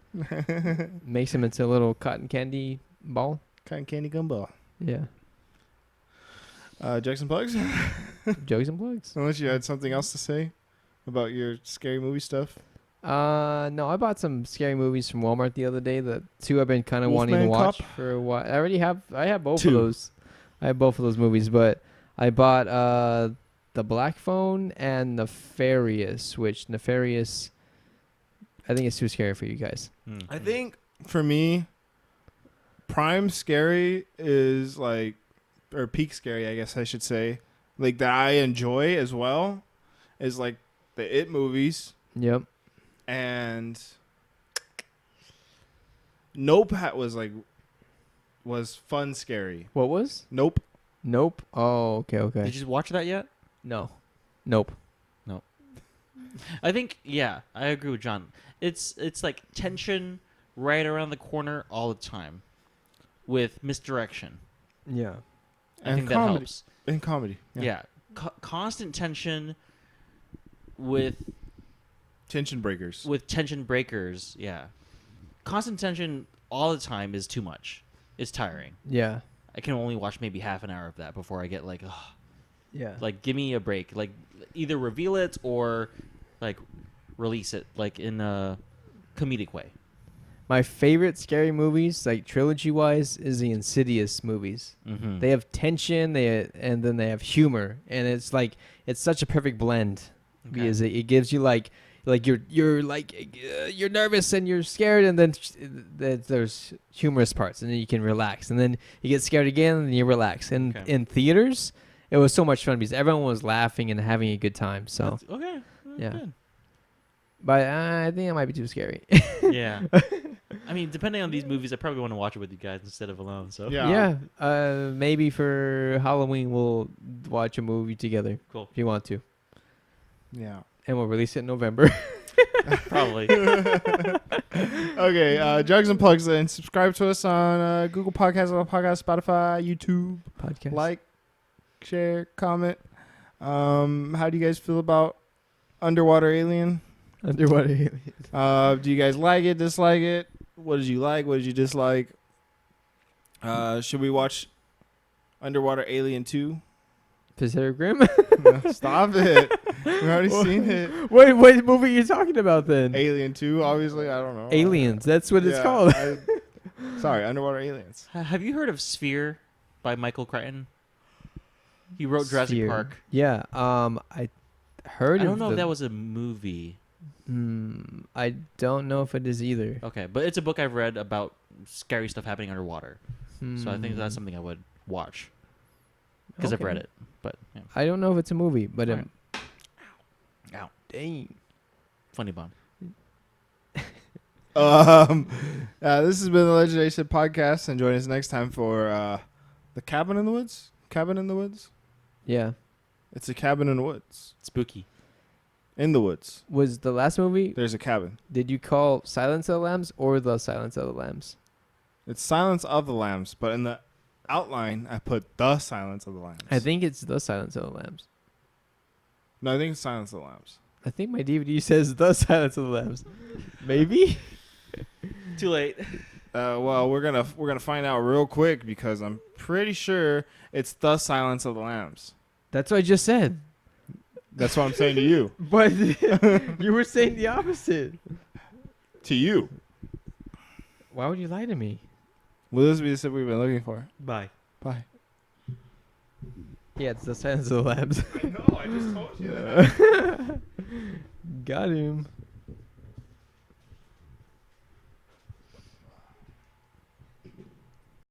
[SPEAKER 2] makes him into a little cotton candy ball.
[SPEAKER 1] Cotton candy gumball.
[SPEAKER 2] Yeah.
[SPEAKER 1] Jackson Plugs?
[SPEAKER 2] Jokes and plugs.
[SPEAKER 1] Unless you had something else to say about your scary movie stuff.
[SPEAKER 2] No, I bought some scary movies from Walmart the other day. The two I've been kind of wanting to
[SPEAKER 1] Wolfman
[SPEAKER 2] watch
[SPEAKER 1] Cop?
[SPEAKER 2] for a while. I have both
[SPEAKER 1] Two.
[SPEAKER 2] of those. I have both of those movies, but I bought The Black Phone and Nefarious, which Nefarious, I think it's too scary for you guys.
[SPEAKER 1] I think for me, prime scary is like, or peak scary, I guess I should say, like that I enjoy as well, is like the It movies.
[SPEAKER 2] Yep.
[SPEAKER 1] And Nope was fun scary.
[SPEAKER 2] What was?
[SPEAKER 1] Nope.
[SPEAKER 2] Nope. Oh, okay.
[SPEAKER 3] Did you watch that yet?
[SPEAKER 2] No. Nope.
[SPEAKER 3] I think I agree with John. It's like tension right around the corner all the time, with misdirection.
[SPEAKER 2] Yeah.
[SPEAKER 3] I think that helps.
[SPEAKER 1] In comedy.
[SPEAKER 3] Yeah. Constant tension with
[SPEAKER 1] tension breakers.
[SPEAKER 3] With tension breakers, yeah. Constant tension all the time is too much. It's tiring.
[SPEAKER 2] Yeah.
[SPEAKER 3] I can only watch maybe half an hour of that before I get like, ugh.
[SPEAKER 2] Yeah.
[SPEAKER 3] Like, give me a break. Like, either reveal it or, like, release it, like, in a comedic way.
[SPEAKER 2] My favorite scary movies, like trilogy-wise, is the Insidious movies.
[SPEAKER 3] Mm-hmm.
[SPEAKER 2] They have tension, and then they have humor, and it's like it's such a perfect blend because it gives you like you're nervous and you're scared, and then there's humorous parts, and then you can relax, and then you get scared again, and you relax. And in theaters, it was so much fun because everyone was laughing and having a good time. So
[SPEAKER 3] That's
[SPEAKER 2] yeah.
[SPEAKER 3] Good.
[SPEAKER 2] But I think it might be too scary.
[SPEAKER 3] Yeah. I mean, depending on these movies, I probably want to watch it with you guys instead of alone. So
[SPEAKER 2] yeah. Maybe for Halloween we'll watch a movie together.
[SPEAKER 3] Cool.
[SPEAKER 2] If you want to.
[SPEAKER 1] Yeah.
[SPEAKER 2] And we'll release it in November.
[SPEAKER 3] Probably.
[SPEAKER 1] Okay. Jugs and plugs. And subscribe to us on Google Podcasts, Apple Podcasts, Spotify, YouTube.
[SPEAKER 2] Podcast.
[SPEAKER 1] Like, share, comment. How do you guys feel about Underwater Alien?
[SPEAKER 2] Underwater Alien.
[SPEAKER 1] Do you guys like it, dislike it? What did you like? What did you dislike? Should we watch Underwater Alien 2?
[SPEAKER 2] Pacific Rim?
[SPEAKER 1] Stop it. We've already seen it.
[SPEAKER 2] Wait, what movie are you talking about then?
[SPEAKER 1] Alien 2, obviously. I don't know.
[SPEAKER 2] Aliens. That's what it's called.
[SPEAKER 1] Sorry, Underwater Aliens.
[SPEAKER 3] Have you heard of Sphere by Michael Crichton? He wrote Jurassic
[SPEAKER 2] Sphere.
[SPEAKER 3] Park.
[SPEAKER 2] Yeah. I heard.
[SPEAKER 3] I don't know if that was a movie.
[SPEAKER 2] I don't know if it is either.
[SPEAKER 3] Okay, but it's a book I've read about scary stuff happening underwater. So I think that's something I would watch because I've read it. But yeah.
[SPEAKER 2] I don't know if it's a movie, but
[SPEAKER 3] Right. Ow.
[SPEAKER 2] dang.
[SPEAKER 3] Funny bone.
[SPEAKER 1] This has been the Legendary Sid Podcast, and join us next time for the Cabin in the Woods. Cabin in the Woods.
[SPEAKER 2] Yeah.
[SPEAKER 1] It's a cabin in the woods.
[SPEAKER 3] Spooky.
[SPEAKER 1] In the woods.
[SPEAKER 2] Was the last movie?
[SPEAKER 1] There's a cabin.
[SPEAKER 2] Did you call Silence of the Lambs or The Silence of the Lambs?
[SPEAKER 1] It's Silence of the Lambs, but in the outline I put The Silence of the Lambs.
[SPEAKER 2] I think it's The Silence of the Lambs.
[SPEAKER 1] No, I think it's Silence of the Lambs.
[SPEAKER 2] I think my DVD says The Silence of the Lambs. Maybe.
[SPEAKER 3] Too late.
[SPEAKER 1] Well, we're gonna find out real quick because I'm pretty sure it's The Silence of the Lambs.
[SPEAKER 2] That's what I just said.
[SPEAKER 1] That's what I'm saying to you.
[SPEAKER 2] But you were saying the opposite.
[SPEAKER 1] To you.
[SPEAKER 2] Why would you lie to me?
[SPEAKER 1] Will this be the Sid we've been looking for?
[SPEAKER 3] Bye.
[SPEAKER 1] Bye.
[SPEAKER 2] Yeah, it's The Silence of the Lambs.
[SPEAKER 1] No, I just told you that.
[SPEAKER 2] Got him.